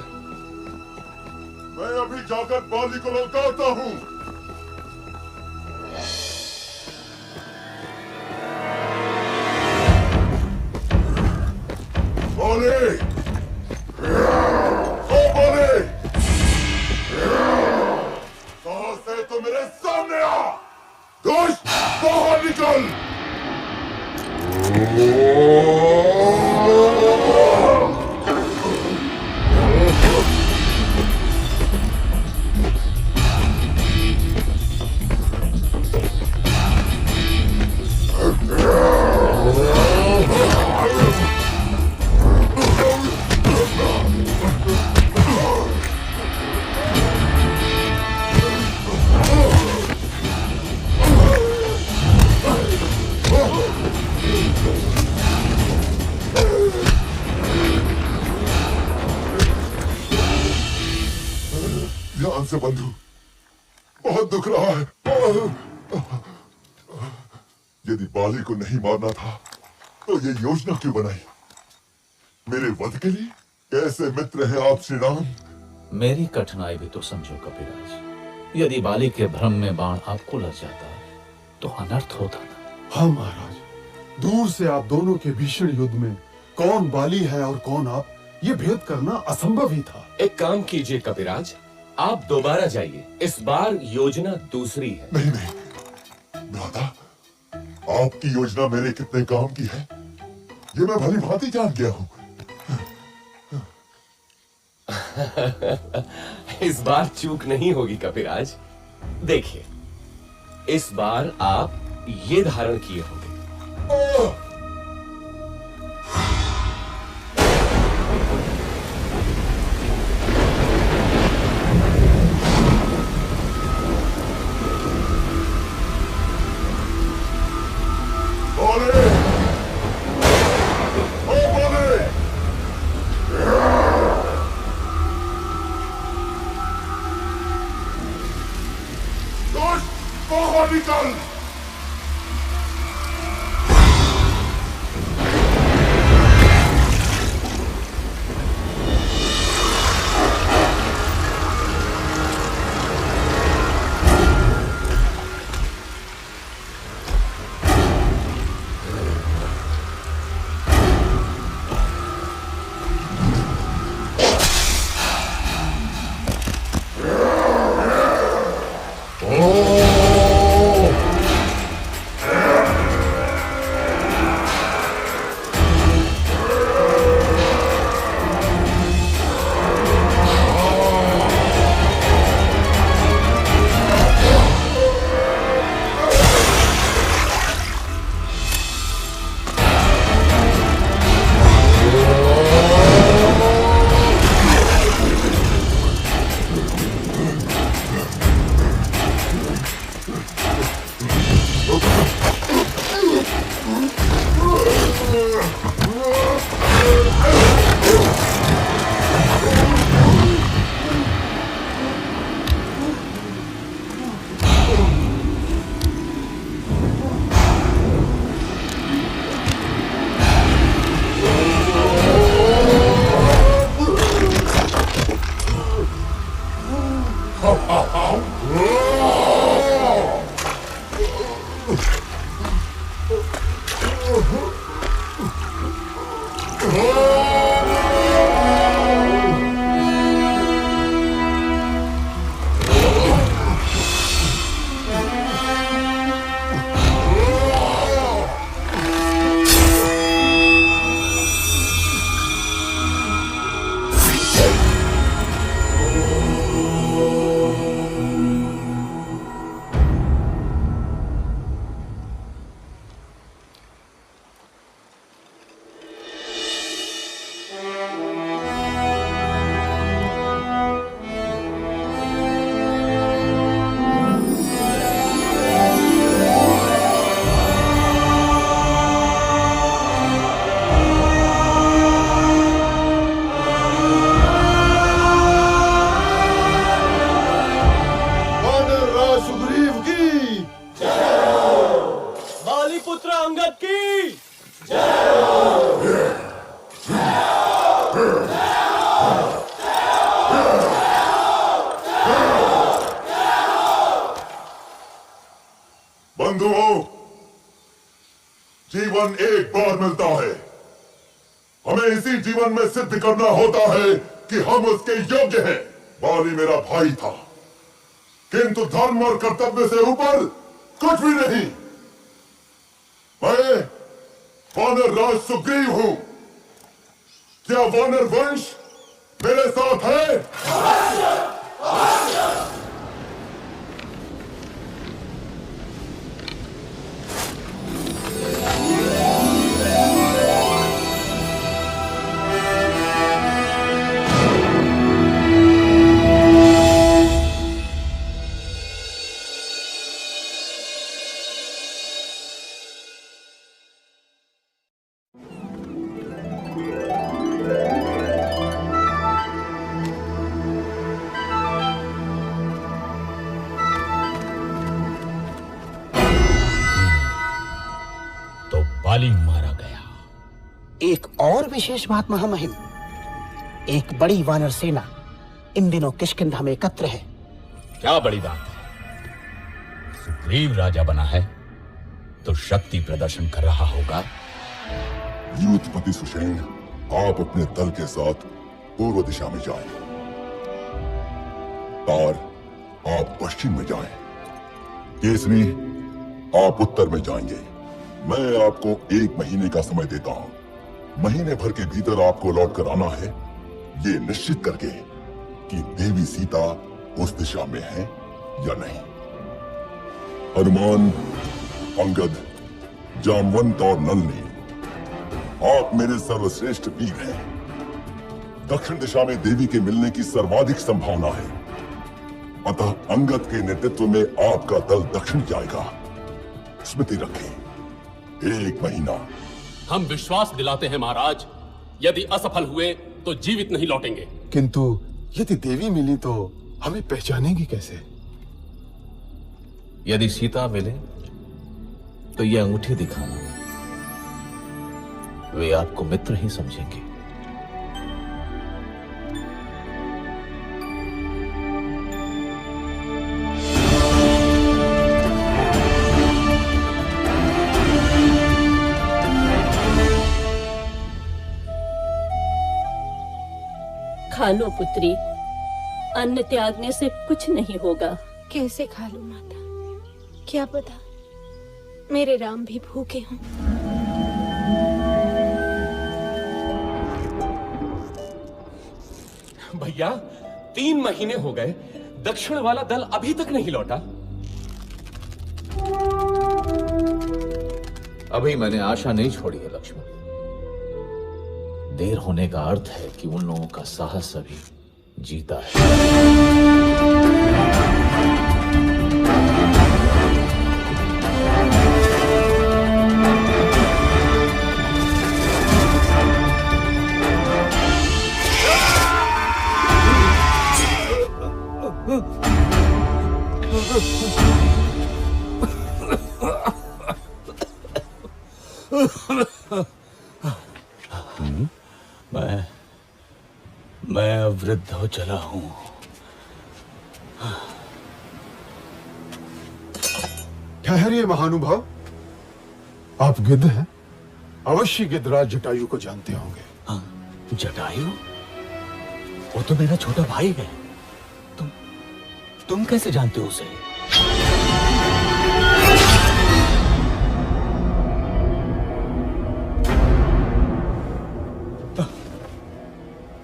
मैं अभी जाकर बाली को ललकारता हूं। बाली, ओ बाली, साहस है तो मेरे सामने आ। दुष्ट, बाहर निकल। ध्यान से बंधु, बहुत दुख रहा है। यदि बाली को नहीं मारना था तो ये योजना क्यों बनाई? मेरे वध के लिए? कैसे मित्र हैं आप श्री राम?
मेरी कठिनाई भी तो समझो कपिराज। यदि बाली के भ्रम में बाण आपको लग जाता तो अनर्थ होता ना।
हाँ महाराज, दूर से आप दोनों के भीषण युद्ध में कौन बाली है और कौन आप, ये भेद करना असंभव ही था।
एक काम कीजिए कपिराज, आप दोबारा जाइए। इस बार योजना दूसरी है।
नहीं नहीं भ्राता, आपकी योजना मेरे कितने काम की है ये मैं भली भांति जान गया हूं।
इस बार चूक नहीं होगी कपिराज। देखिए, इस बार आप ये धारण किए होंगे।
बाहर निकल। जीवन एक बार मिलता है। हमें इसी जीवन में सिद्ध करना होता है कि हम उसके योग्य हैं। बाली मेरा भाई था, किंतु धर्म और कर्तव्य से ऊपर कुछ भी नहीं। मैं वानर राज सुग्रीव हूं। क्या वानर वंश मेरे साथ है?
बाली मारा गया।
एक और विशेष बात महामहिम, एक बड़ी वानर सेना इन दिनों किष्किंधा में एकत्र है।
क्या बड़ी बात है? सुग्रीव राजा बना है तो शक्ति प्रदर्शन कर रहा होगा।
यूथपति सुषेण, आप अपने दल के साथ पूर्व दिशा में जाएं। तार, आप पश्चिम में जाएं। केसरी, आप उत्तर में जाएंगे। मैं आपको 1 महीने का समय देता हूं। महीने भर के भीतर आपको लौट कर आना है, ये निश्चित करके कि देवी सीता उस दिशा में है या नहीं। हनुमान, अंगद, जामवंत और नलनी, आप मेरे सर्वश्रेष्ठ वीर हैं। दक्षिण दिशा में देवी के मिलने की सर्वाधिक संभावना है, अतः अंगद के नेतृत्व में आपका दल दक्षिण जाएगा। स्मृति रखें, 1 महीना।
हम विश्वास दिलाते हैं महाराज, यदि असफल हुए तो जीवित नहीं लौटेंगे।
किंतु यदि देवी मिली तो हमें पहचानेंगी कैसे?
यदि सीता मिले तो ये अंगूठी दिखाना, वे आपको मित्र ही समझेंगे।
खा लो पुत्री, अन्न त्यागने से कुछ नहीं होगा।
कैसे खा लूं माता? क्या पता मेरे राम भी भूखे हों।
भैया, 3 महीने हो गए, दक्षिण वाला दल अभी तक नहीं लौटा।
अभी मैंने आशा नहीं छोड़ी है लक्ष्मण। देर होने का अर्थ है कि उन लोगों का साहस अभी जीता है।
मैं वृद्ध हो चला हूं।
ठहरिए महानुभाव, आप गिद्ध हैं? अवश्य गिद्धराज जटायु को जानते होंगे।
हाँ, जटायु? वो तो मेरा छोटा भाई है। तुम कैसे जानते हो उसे?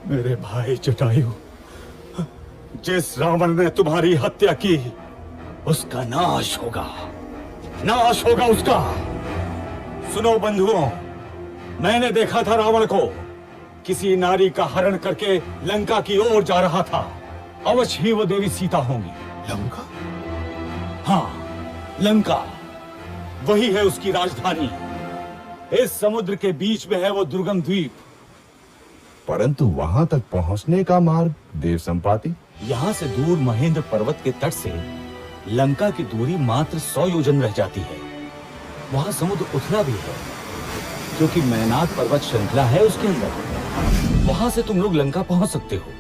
मेरे भाई जटायु, जिस रावण ने तुम्हारी हत्या की, उसका नाश होगा, नाश होगा उसका। सुनो बंधुओं, मैंने देखा था रावण को किसी नारी का हरण करके लंका की ओर जा रहा था। अवश्य ही वो देवी सीता होंगी।
लंका?
हाँ, लंका वही है उसकी राजधानी। इस समुद्र के बीच में है वो दुर्गम द्वीप।
परंतु वहां तक पहुंचने का मार्ग देव संपाति?
यहाँ से दूर महेंद्र पर्वत के तट से लंका की दूरी मात्र 100 योजन रह जाती है। वहां समुद्र उथला भी है, क्योंकि मैनाक पर्वत श्रृंखला है उसके अंदर। वहां से तुम लोग लंका पहुंच सकते हो।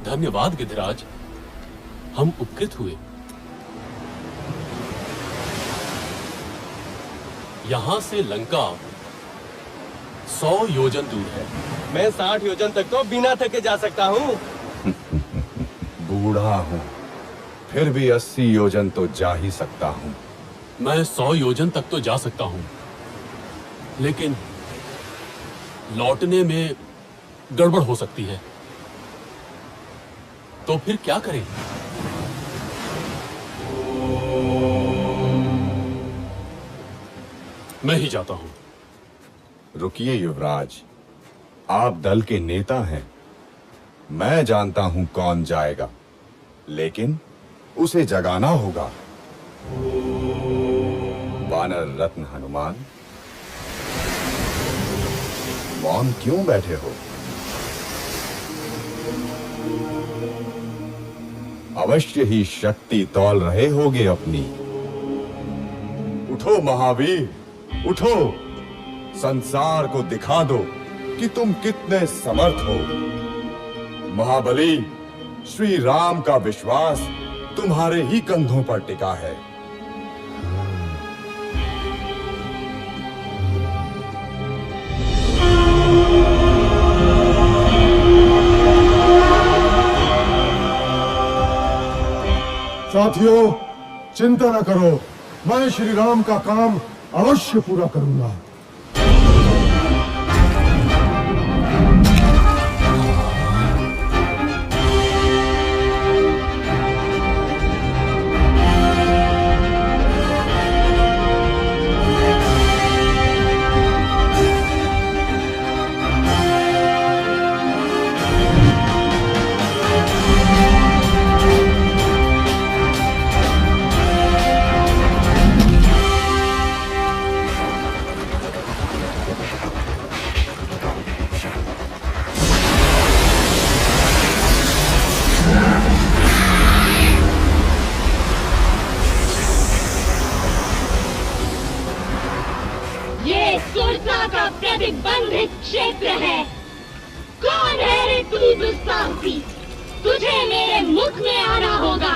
धन्यवाद गिद्धराज, हम उपकृत हुए। यहां से लंका 100 योजन दूर है।
मैं 60 योजन तक तो बिना थके जा सकता हूँ।
बूढ़ा हूँ, फिर भी 80 योजन तो जा ही सकता हूँ।
मैं 100 योजन तक तो जा सकता हूं, लेकिन लौटने में गड़बड़ हो सकती है। तो फिर क्या करें? मैं ही जाता हूं।
रुकिए युवराज, आप दल के नेता हैं। मैं जानता हूं कौन जाएगा, लेकिन उसे जगाना होगा। वानर रत्न हनुमान, मौन क्यों बैठे हो? अवश्य ही शक्ति तौल रहे होगे अपनी। उठो महावीर, उठो, संसार को दिखा दो कि तुम कितने समर्थ हो। महाबली, श्री राम का विश्वास तुम्हारे ही कंधों पर टिका है।
साथियों, चिंता न करो, मैं श्री राम का काम अवश्य पूरा करूंगा।
प्रतिबंधित क्षेत्र है। कौन है रे तू दुस्साहसी? तुझे मेरे मुख में आना होगा।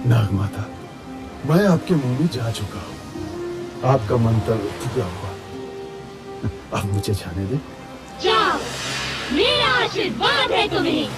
नागमाता, मैं आपके मुंह में जा चुका हूँ। आपका मंत्र पूरा हुआ। अब मुझे जाने दे।
जाओ, मेरा आशीर्वाद है तुम्हें।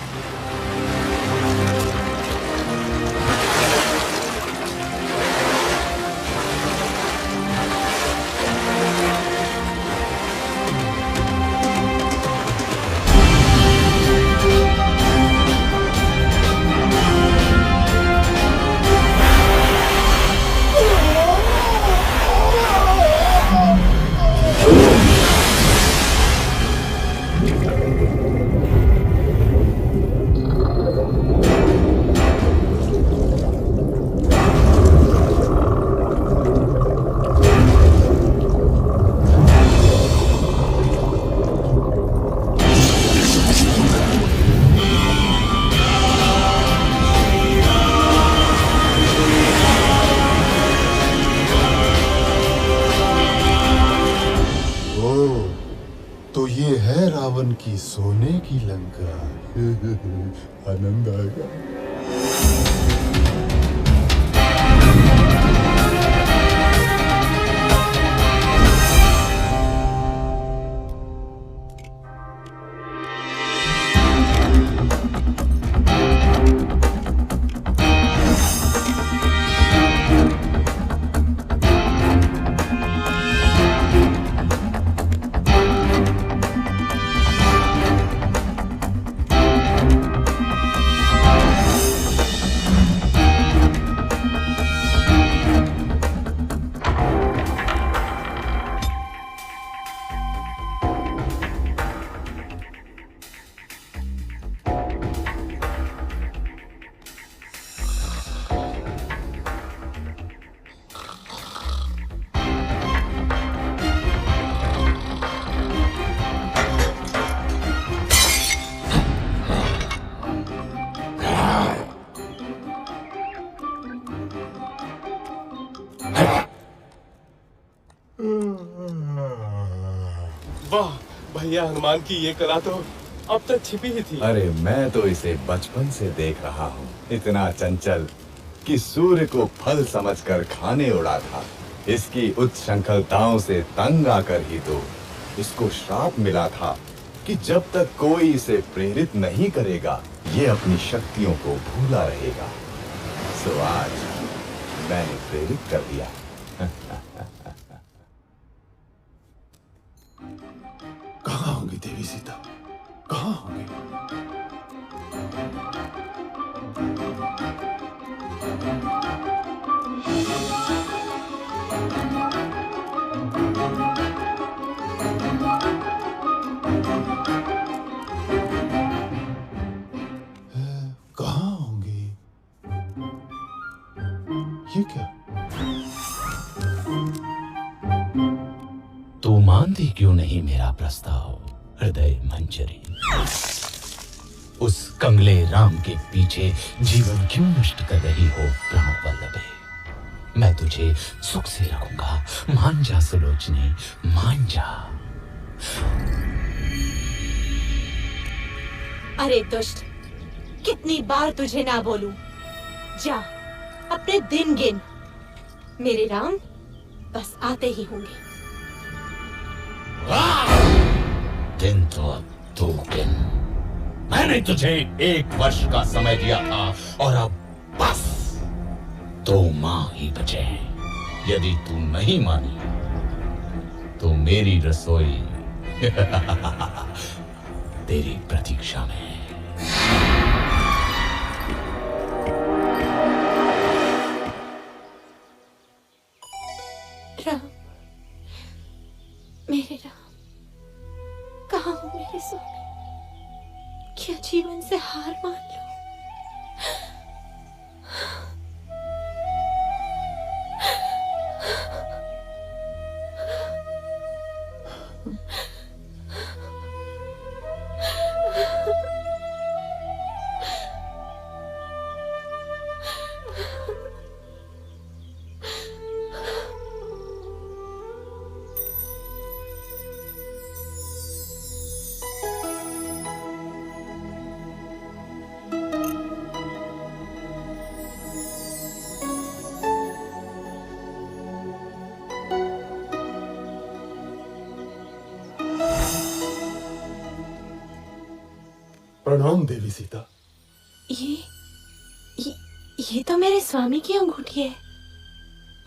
तो ये है रावण की सोने की लंका। आनंद आएगा।
भैया हनुमान की ये कला तो अब तक छिपी ही थी।
अरे मैं तो इसे बचपन से देख रहा हूँ, इतना चंचल कि सूर्य को फल समझकर खाने उड़ा था। इसकी उच्छृंखलताओं से तंग आकर ही तो इसको श्राप मिला था कि जब तक कोई इसे प्रेरित नहीं करेगा ये अपनी शक्तियों को भूला रहेगा। सो आज मैंने प्रेरित कर दिया।
कहाँ होंगी देवी सीता, कहाँ होंगी? कहाँ होंगी? ये क्या?
तू मानती क्यों नहीं मेरा प्रस्ताव हृदय मंजरी? उस कंगले राम के पीछे जीवन क्यों नष्ट कर रही हो प्राण वल्लभे? मैं तुझे सुख से रखूंगा, मान जा सुलोचनी, मान जा।
अरे दुष्ट, कितनी बार तुझे ना बोलूं? जा अपने दिन गिन, मेरे राम बस आते ही होंगे।
दिन तो अब तू गिन। मैंने तुझे 1 वर्ष का समय दिया था और अब बस 2 माह ही बचे हैं। यदि तू नहीं मानी तो मेरी रसोई तेरी प्रतीक्षा में है।
राम, मेरे राम, कहाँ हो मेरे स्वामी? क्या जीवन से हार मान लो?
प्रणाम देवी सीता।
ये तो मेरे स्वामी की अंगूठी है।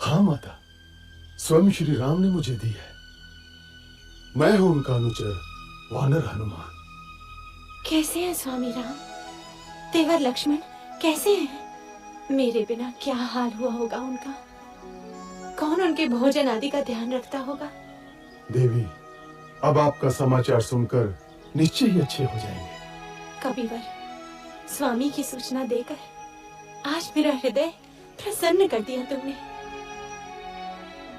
हाँ माता, स्वयं श्री राम ने मुझे दी है। मैं हूं उनका अनुचर वानर हनुमान।
कैसे हैं स्वामी राम? देवर लक्ष्मण कैसे हैं? मेरे बिना क्या हाल हुआ होगा उनका? कौन उनके भोजन आदि का ध्यान रखता होगा?
देवी, अब आपका समाचार सुनकर निश्चय ही अच्छे हो जाएंगे।
कविवर, स्वामी की सूचना देकर आज मेरा हृदय प्रसन्न कर दिया तुमने।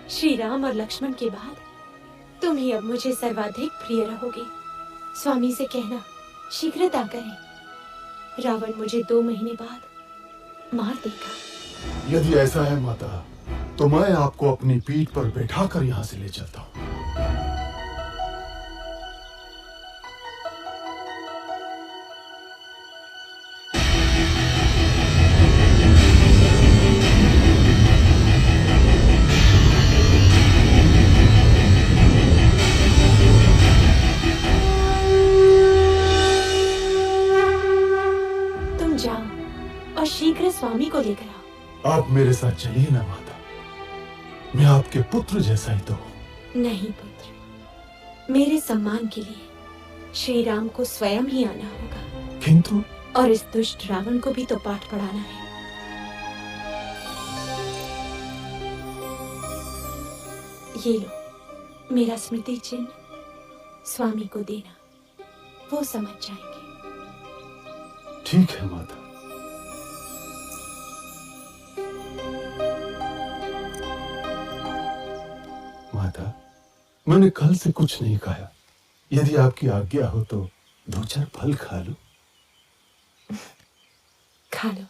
श्री राम और लक्ष्मण के बाद तुम ही अब मुझे सर्वाधिक प्रिय रहोगे। स्वामी से कहना शीघ्रता करें, रावण मुझे 2 महीने बाद मार देगा।
यदि ऐसा है माता, तो मैं आपको अपनी पीठ पर बैठाकर यहाँ से ले चलता हूँ।
शीघ्र स्वामी को लेकर आओ।
आप मेरे साथ चलिए ना माता, मैं आपके पुत्र जैसा ही तो हूं।
नहीं पुत्र, मेरे सम्मान के लिए श्री राम को स्वयं ही आना होगा।
किंतु
और इस दुष्ट रावण को भी तो पाठ पढ़ाना है। ये लो मेरा स्मृति चिन्ह, स्वामी को देना, वो समझ जाएंगे।
ठीक है माता। माता, मैंने कल से कुछ नहीं खाया। यदि आपकी आज्ञा हो तो 2-4 फल खा लो।
खा लो।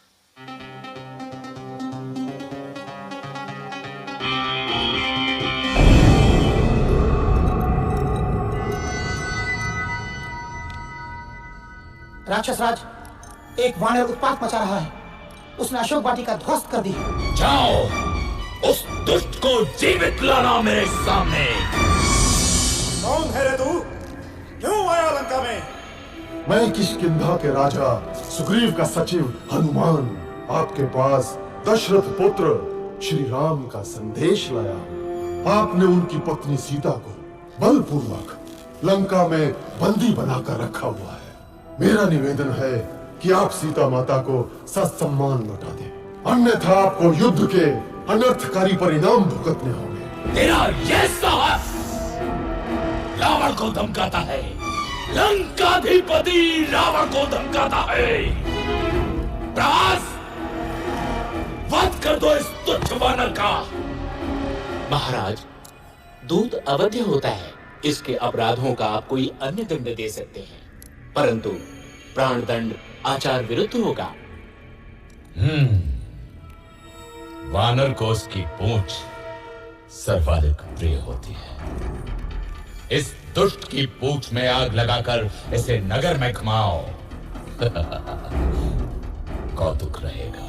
राक्षस राज, एक वानर उत्पात मचा रहा है। उसने अशोक वाटिका ध्वस्त कर दी।
जाओ, उस दुष्ट को जीवित लाना मेरे सामने।
कौन है रे तू? क्यों आया लंका में?
मैं किष्किंधा के राजा सुग्रीव का सचिव हनुमान आपके पास दशरथ पुत्र श्री राम का संदेश लाया हूं। आपने उनकी पत्नी सीता को बलपूर्वक लंका में बंदी बनाकर रखा हुआ है। मेरा निवेदन है कि आप सीता माता को ससम्मान लौटा दें, अन्यथा आपको युद्ध के अनर्थकारी परिणाम भुगतने होंगे।
तेरा यह साहस रावण को धमकाता है, लंकाधिपति रावण को धमकाता है। प्रयास वध कर दो इस तुच्छ वानर का।
महाराज, दूत अवध्य होता है, इसके अपराधों का आप कोई अन्य दंड दे सकते हैं, परंतु प्राण दंड आचार विरुद्ध होगा।
वानर को उसकी पूंछ सर्वाधिक प्रिय होती है। इस दुष्ट की पूंछ में आग लगाकर इसे नगर में घुमाओ। कौतुक रहेगा।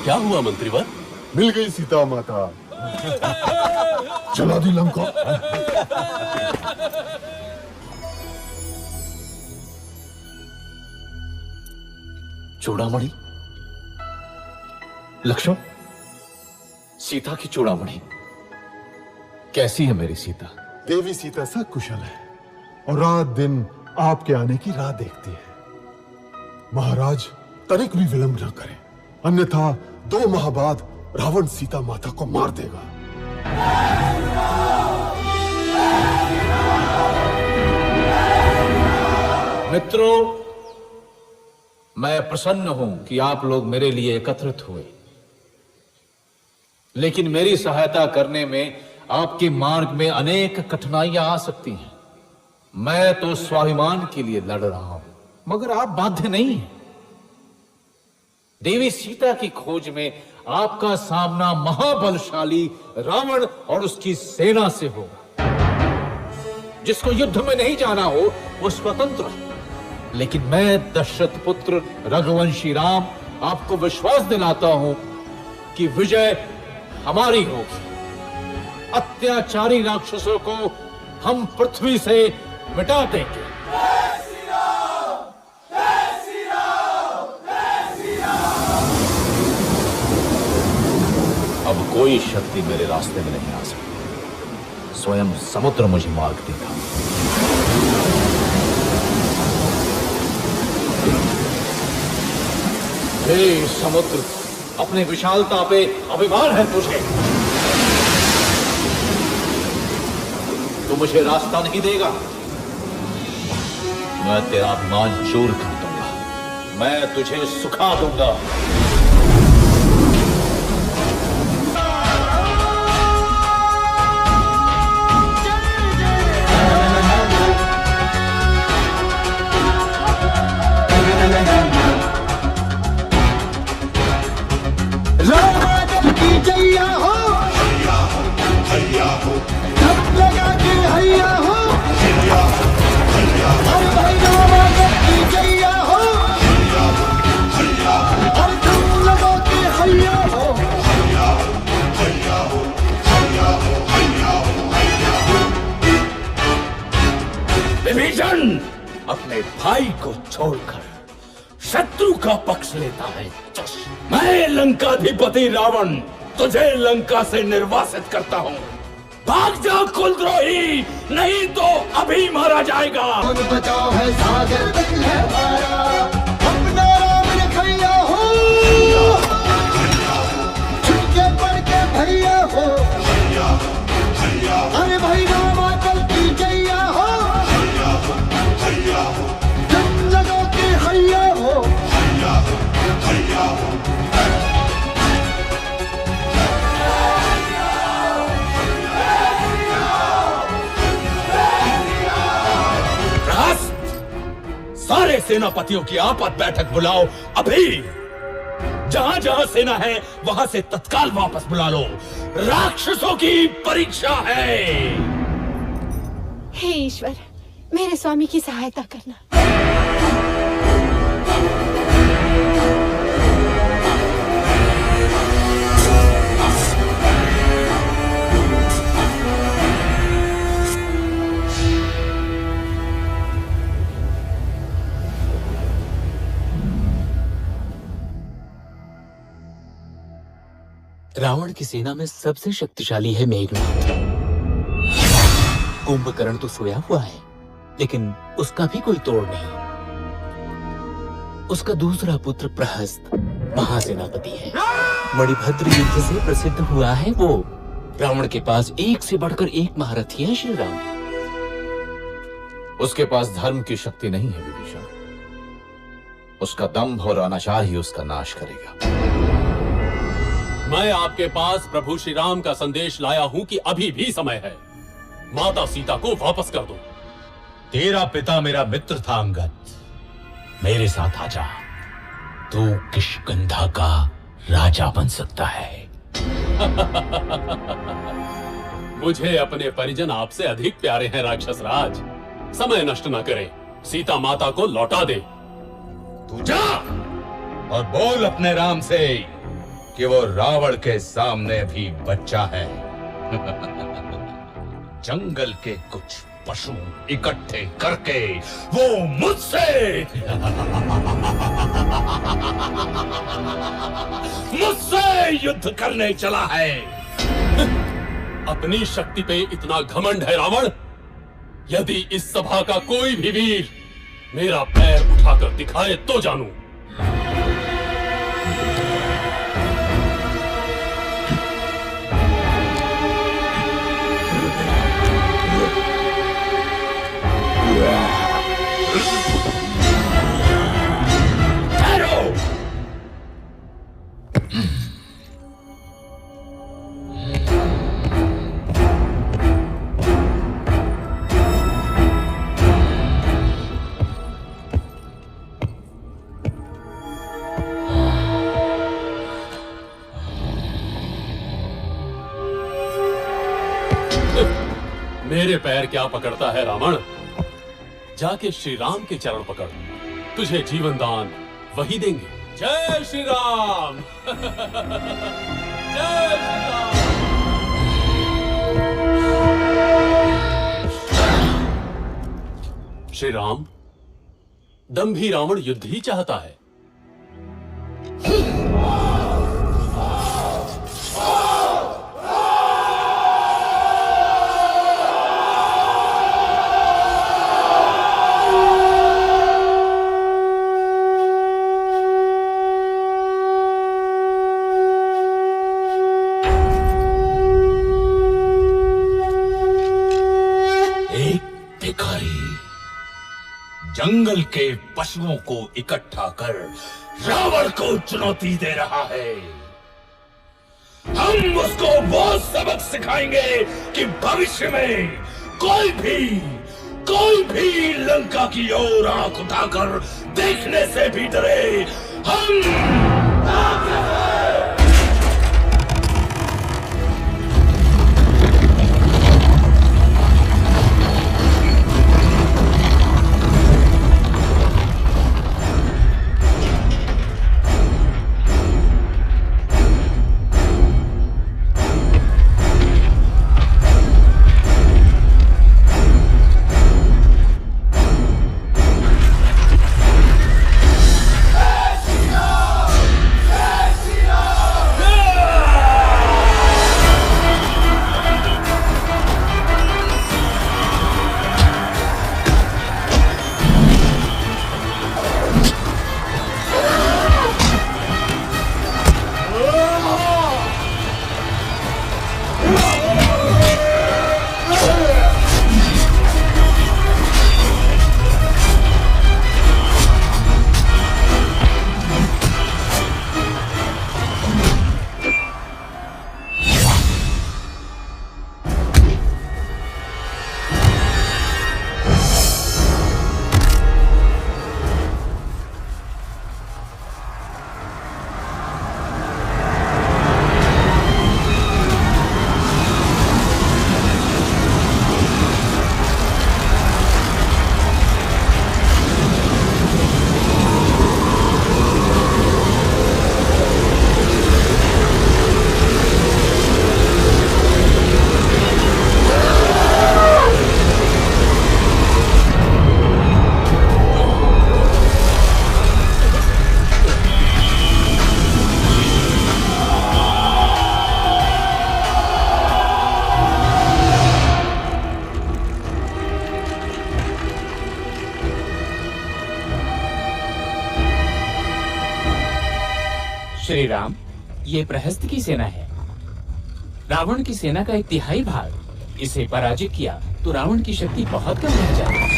क्या हुआ मंत्रीवर?
मिल गई सीता माता। चला दी लंका।
चूड़ामणि, लक्ष्मण, सीता की चूड़ामणि कैसी है मेरी सीता?
देवी सीता सब कुशल है और रात दिन आपके आने की राह देखती है। महाराज तनिक भी विलंब न करें, अन्यथा 2 माह बाद रावण सीता माता को मार देगा।
मित्रों, मैं प्रसन्न हूं कि आप लोग मेरे लिए एकत्रित हुए, लेकिन मेरी सहायता करने में आपके मार्ग में अनेक कठिनाइयां आ सकती हैं। मैं तो स्वाभिमान के लिए लड़ रहा हूं, मगर आप बाध्य नहीं हैं। देवी सीता की खोज में आपका सामना महाबलशाली रावण और उसकी सेना से होगा। जिसको युद्ध में नहीं जाना हो वो स्वतंत्र है, लेकिन मैं दशरथ पुत्र रघुवंशी राम आपको विश्वास दिलाता हूं कि विजय हमारी होगी। अत्याचारी राक्षसों को हम पृथ्वी से मिटा देंगे। अब कोई शक्ति मेरे रास्ते में नहीं आ सकती। स्वयं समुद्र मुझे मार्ग देगा। हे समुद्र, अपने विशालता पे अभिमान है तुझे। तू मुझे रास्ता नहीं देगा, मैं तेरा अभिमान चूर कर दूंगा। मैं तुझे सुखा दूंगा।
जैया हो, हैया हो, सब जगह की हैया हो, हर भाई की जैया हो, हर
विभीषण अपने भाई को छोड़कर शत्रु का पक्ष लेता है। मैं लंकाधिपति रावण तुझे लंका से निर्वासित करता हूँ। भाग जा कुलद्रोही, नहीं तो अभी मारा जाएगा।
बचाओ है सागर तक है हमारा, अपना राम रखैया हो, छुटके पड़ के भैया हो, अरे भाई राम आकल की जैया हो, जन जगह के हैया हो।
सारे सेनापतियों की आपात बैठक बुलाओ अभी। जहां जहां सेना है वहां से तत्काल वापस बुला लो। राक्षसों की परीक्षा है।
हे ईश्वर, मेरे स्वामी की सहायता करना।
रावण की सेना में सबसे शक्तिशाली है मेघनाद। कुंभकर्ण तो सोया हुआ है, लेकिन उसका भी कोई तोड़ नहीं। उसका दूसरा पुत्र प्रहस्त महासेनापति है। मणिभद्र युद्ध से प्रसिद्ध हुआ है वो। रावण के पास एक से बढ़कर एक महारथी है श्री राम।
उसके पास धर्म की शक्ति नहीं है विभीषण। उसका दंभ और अनाचार ही उसका नाश करेगा।
मैं आपके पास प्रभु श्री राम का संदेश लाया हूं कि अभी भी समय है। माता सीता को वापस कर दो।
तेरा पिता मेरा मित्र था अंगद। मेरे साथ आजा, तू किष्किंधा का राजा बन सकता है।
मुझे अपने परिजन आपसे अधिक प्यारे हैं राक्षस राज। समय नष्ट न करें, सीता माता को लौटा दे।
तू जा और बोल अपने राम से कि वो रावण के सामने भी बच्चा है। जंगल के कुछ पशु इकट्ठे करके वो मुझसे युद्ध करने चला है।
अपनी शक्ति पे इतना घमंड है रावण। यदि इस सभा का कोई भी वीर मेरा पैर उठाकर दिखाए तो जानूं। मेरे पैर क्या पकड़ता है रावण? जाके श्री राम के चरण पकड़, तुझे जीवन दान वही देंगे। जय श्री राम। जय श्री राम। श्री राम, दंभी रावण युद्ध ही चाहता है।
जंगल के पशुओं को इकट्ठा कर रावण को चुनौती दे रहा है। हम उसको वो सबक सिखाएंगे कि भविष्य में कोई भी लंका की ओर आंख उठाकर देखने से भी डरे। हम
श्री राम, ये प्रहस्त की सेना है। रावण की सेना का 1/3 भाग। इसे पराजित किया तो रावण की शक्ति बहुत कम रह जाएगी।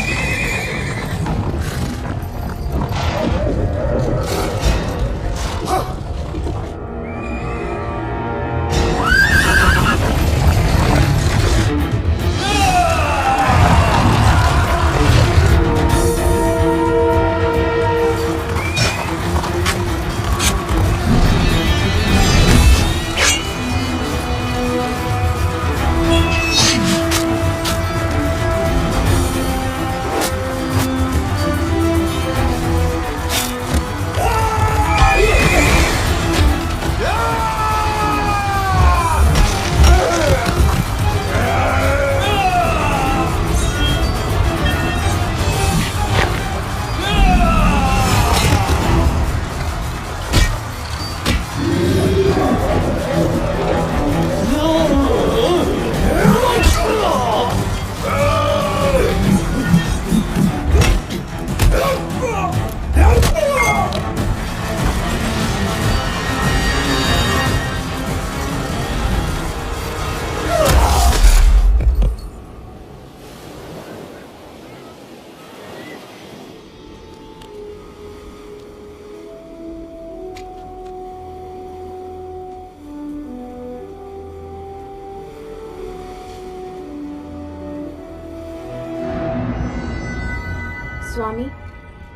स्वामी,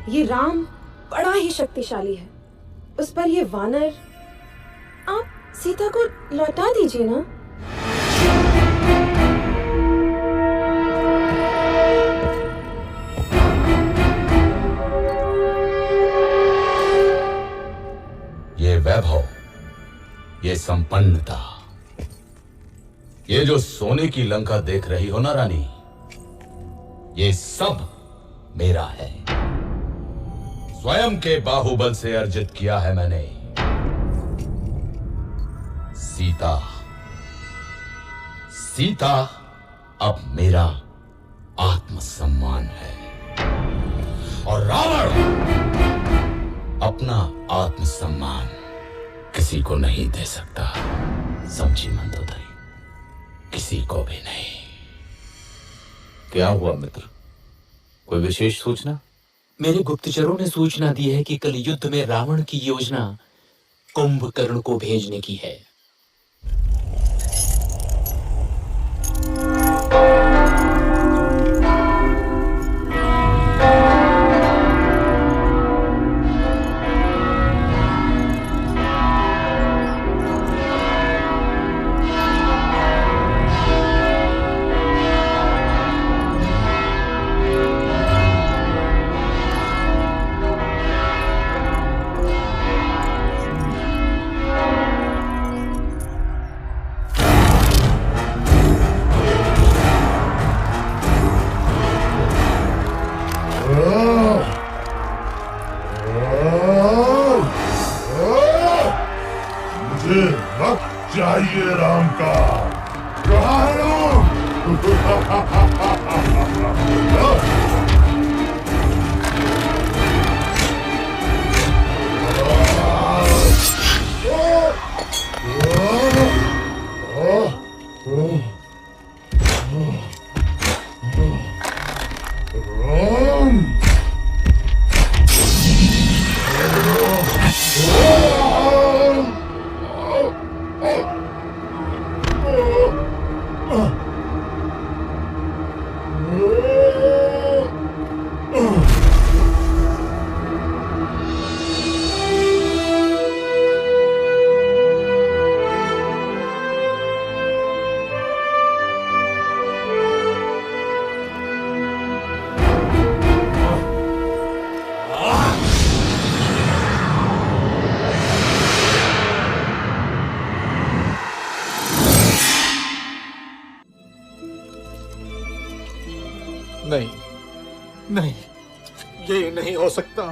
ये राम बड़ा ही शक्तिशाली है। उस पर ये वानर, आप सीता को लौटा दीजिए ना।
ये वैभव, ये संपन्नता, ये जो सोने की लंका देख रही हो ना रानी, ये सब मेरा है। स्वयं के बाहुबल से अर्जित किया है मैंने। सीता, सीता अब मेरा आत्मसम्मान है और रावण अपना आत्मसम्मान किसी को नहीं दे सकता। समझी मंदोदरी, किसी को भी नहीं।
क्या हुआ मित्र, कोई विशेष सूचना?
मेरे गुप्तचरों ने सूचना दी है कि कल युद्ध में रावण की योजना कुंभकर्ण को भेजने की है।
मुझे रक्त चाहिए राम का। कहाँ है राम?
नहीं नहीं, ये नहीं हो सकता।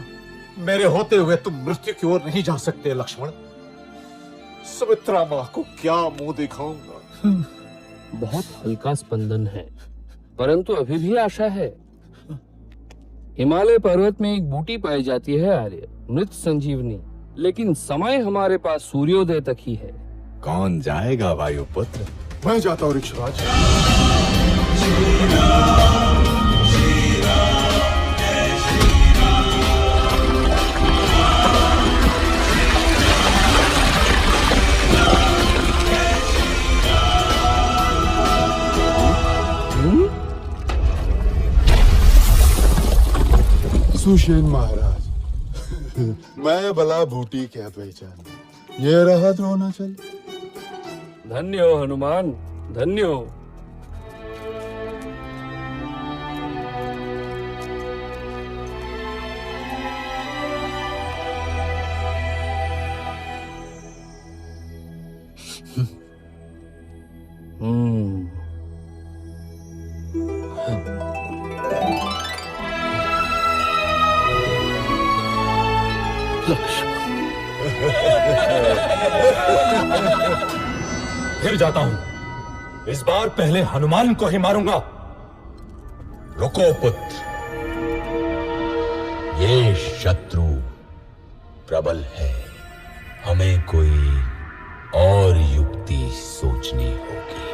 मेरे होते हुए तुम मृत्यु की ओर नहीं जा सकते लक्ष्मण। सुमित्रा माँ को क्या मुंह दिखाऊंगा?
बहुत हल्का स्पंदन है, परंतु अभी भी आशा है। हिमालय पर्वत में एक बूटी पाई जाती है आर्य, मृत संजीवनी। लेकिन समय हमारे पास सूर्योदय तक ही है।
कौन जाएगा वायुपुत्र?
मैं जाता हूँ ऋक्षराज। सुषेण महाराज, मैं भला बूटी क्या पहचान, ये रहा द्रोणाचल।
धन्य हो हनुमान, धन्य हो।
फिर जाता हूं। इस बार पहले हनुमान को ही मारूंगा।
रुको पुत्र, ये शत्रु प्रबल है, हमें कोई और युक्ति सोचनी होगी।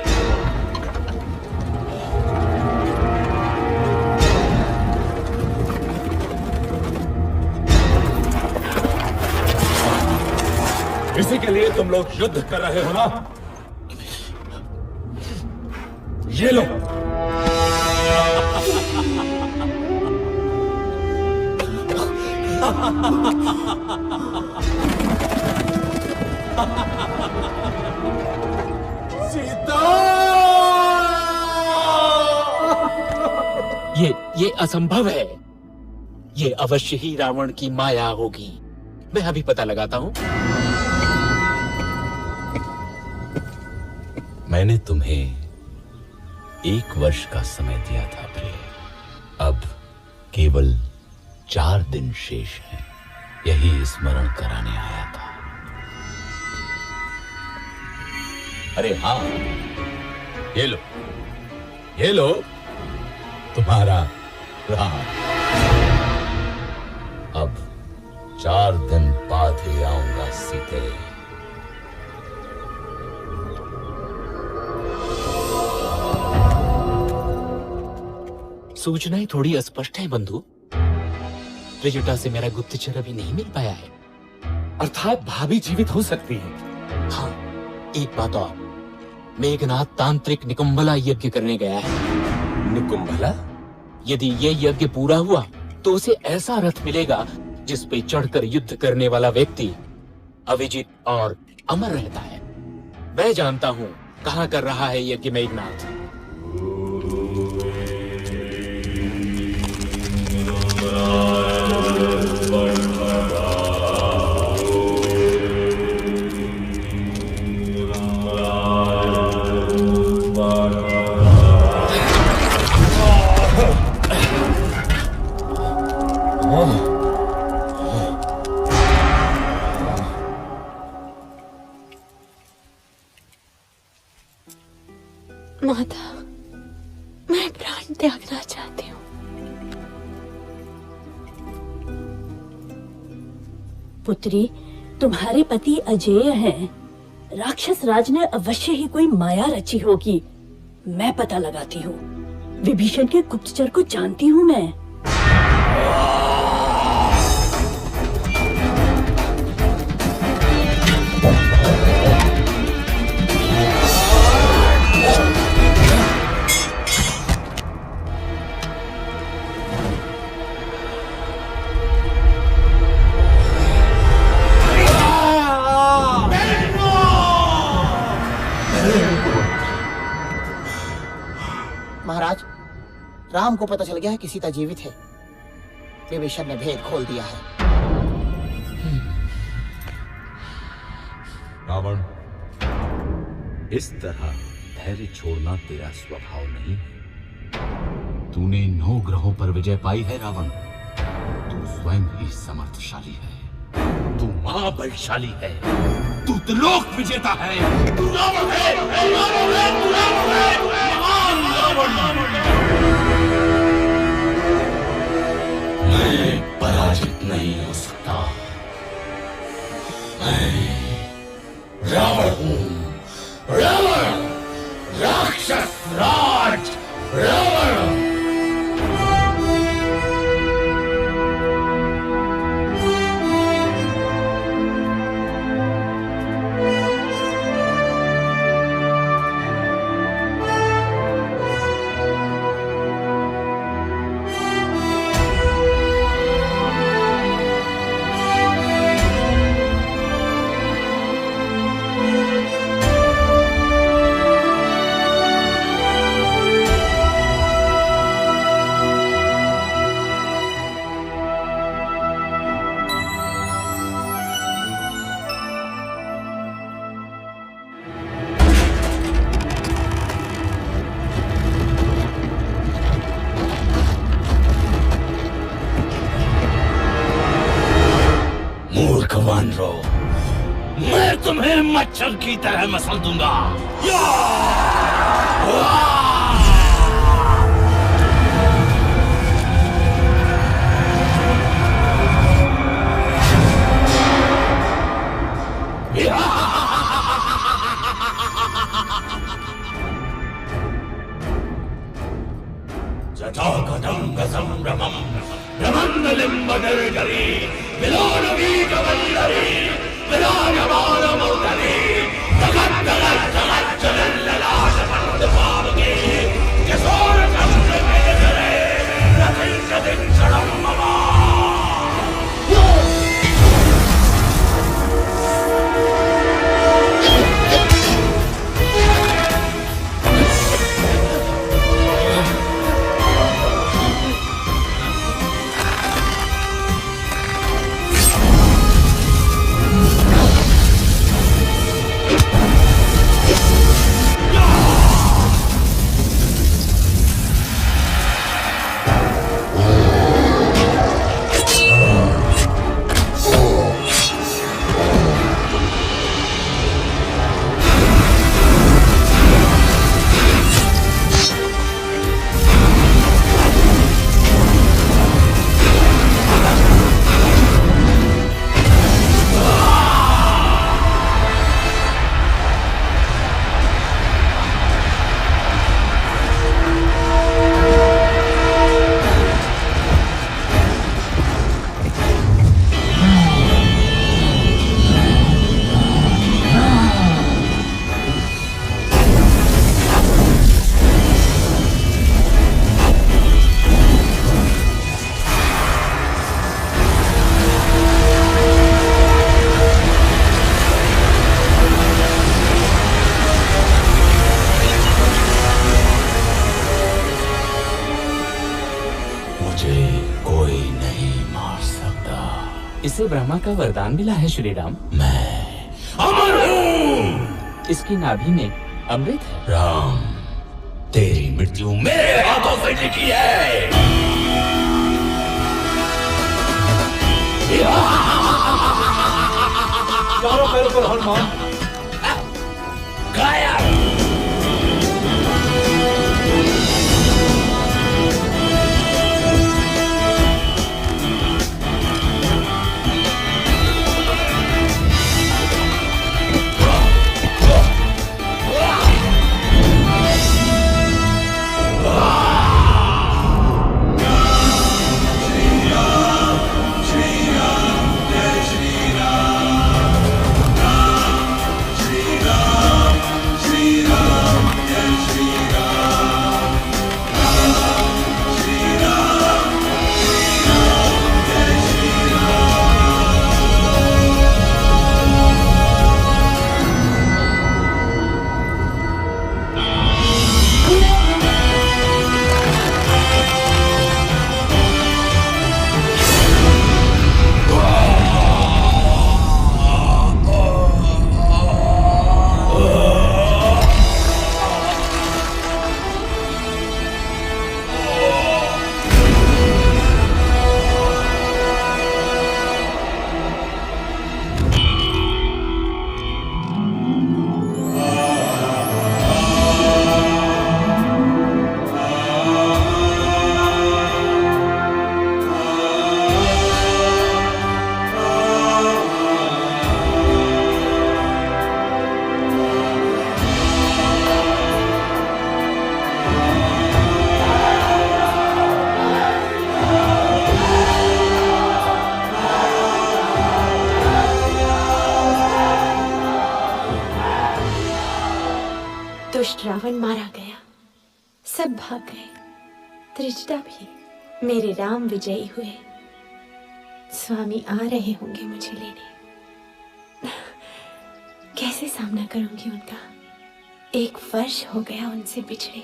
इसी के लिए तुम लोग युद्ध कर रहे हो ना? ये लो।
सीता! ये असंभव है। ये अवश्य ही रावण की माया होगी। मैं अभी पता लगाता हूं। मैंने तुम्हें 1 वर्ष का समय दिया था प्रिय। अब केवल 4 दिन शेष हैं। यही स्मरण कराने आया था। अरे हाँ, ये लो तुम्हारा राम। अब 4 दिन बाद ही आऊंगा सीते। सूचनाएं थोड़ी अस्पष्ट है बंधु। त्रिजटा से मेरा गुप्तचर अभी नहीं मिल पाया है।
अर्थात भाभी जीवित हो सकती है।
हाँ, एक बात और, मेघनाथ तांत्रिक निकुंभला यज्ञ करने गया है।
निकुंभला?
यदि ये यज्ञ पूरा हुआ तो उसे ऐसा रथ मिलेगा जिस पे चढ़कर युद्ध करने वाला व्यक्ति अविजित और अमर रहता है। मैं जानता हूँ कहाँ कर रहा है यज्ञ मेघनाथ।
माता, मैं प्राण त्यागना चाहती हूँ।
पुत्री, तुम्हारे पति अजेय हैं। राक्षस राज ने अवश्य ही कोई माया रची होगी। मैं पता लगाती हूँ। विभीषण के गुप्तचर को जानती हूँ मैं।
महाराज, राम को पता चल गया है कि सीता जीवित है। विभीषण ने भेद खोल दिया है।
रावण, इस तरह धैर्य छोड़ना तेरा स्वभाव नहीं है। तूने 9 ग्रहों पर विजय पाई है रावण। तू स्वयं ही समर्थशाली है। तू महाबलशाली है। तू त्रिलोक विजेता है। तू रावण है, तू रावण है, तू रावण है, महान रावण। मैं पराजित नहीं हो सकता। वानरो, मैं तुम्हें मच्छर की तरह मसल दूंगा। जटाकटंग संभ्रमं ब्रह्मलिम्बगर्जरी विलोलवीकवल्लरी विराजमानमौदरी जगत् जगत् जगत् जलल्ललाटपट्टपावके किशोरचन्द्रमेधरे रथिञ्चदिक्षणं मम।
इसे ब्रह्मा का वरदान मिला है श्री राम।
मैं अमर हूँ।
इसकी नाभि में अमृत है।
राम, तेरी मृत्यु मेरे हाथों से लिखी है।
चारों पैरों पर हनुमान।
गायब।
दुष्ट रावण मारा गया, सब भाग गए, त्रिजटा भी। मेरे राम विजयी हुए। स्वामी आ रहे होंगे मुझे लेने। कैसे सामना करूंगी उनका? 1 वर्ष हो गया उनसे बिछड़े।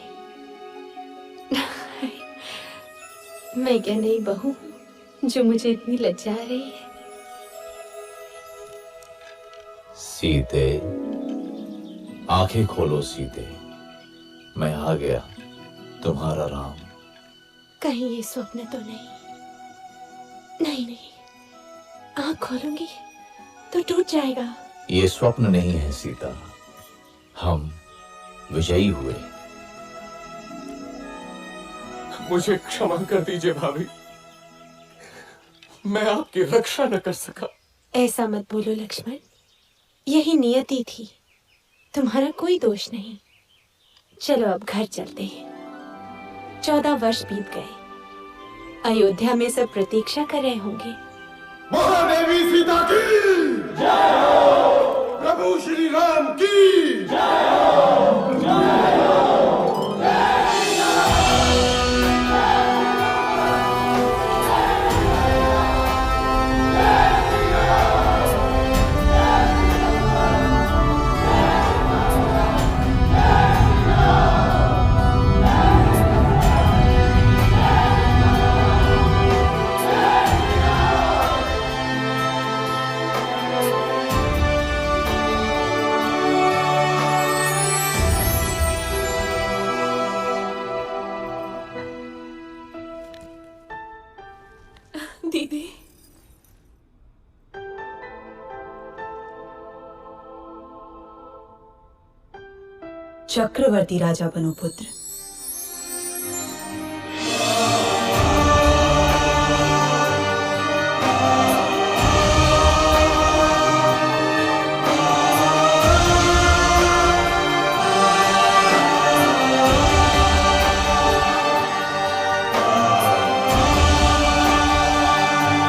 मैं क्या नई बहू जो मुझे इतनी लज्जा रही है?
सीते, आंखें खोलो सीते, मैं आ गया, तुम्हारा राम।
कहीं ये स्वप्न तो नहीं? नहीं नहीं, आँख खोलूंगी तो टूट जाएगा।
ये स्वप्न नहीं है सीता, हम विजयी हुए।
मुझे क्षमा कर दीजिए भाभी, मैं आपकी रक्षा न कर सका।
ऐसा मत बोलो लक्ष्मण, यही नियति थी, तुम्हारा कोई दोष नहीं। चलो अब घर चलते हैं। 14 वर्ष बीत गए, अयोध्या में सब प्रतीक्षा कर रहे होंगे।
महादेवी सीता की जय हो, प्रभु श्री राम की जय हो, जय हो।
दीदी,
चक्रवर्ती राजा बनो पुत्र।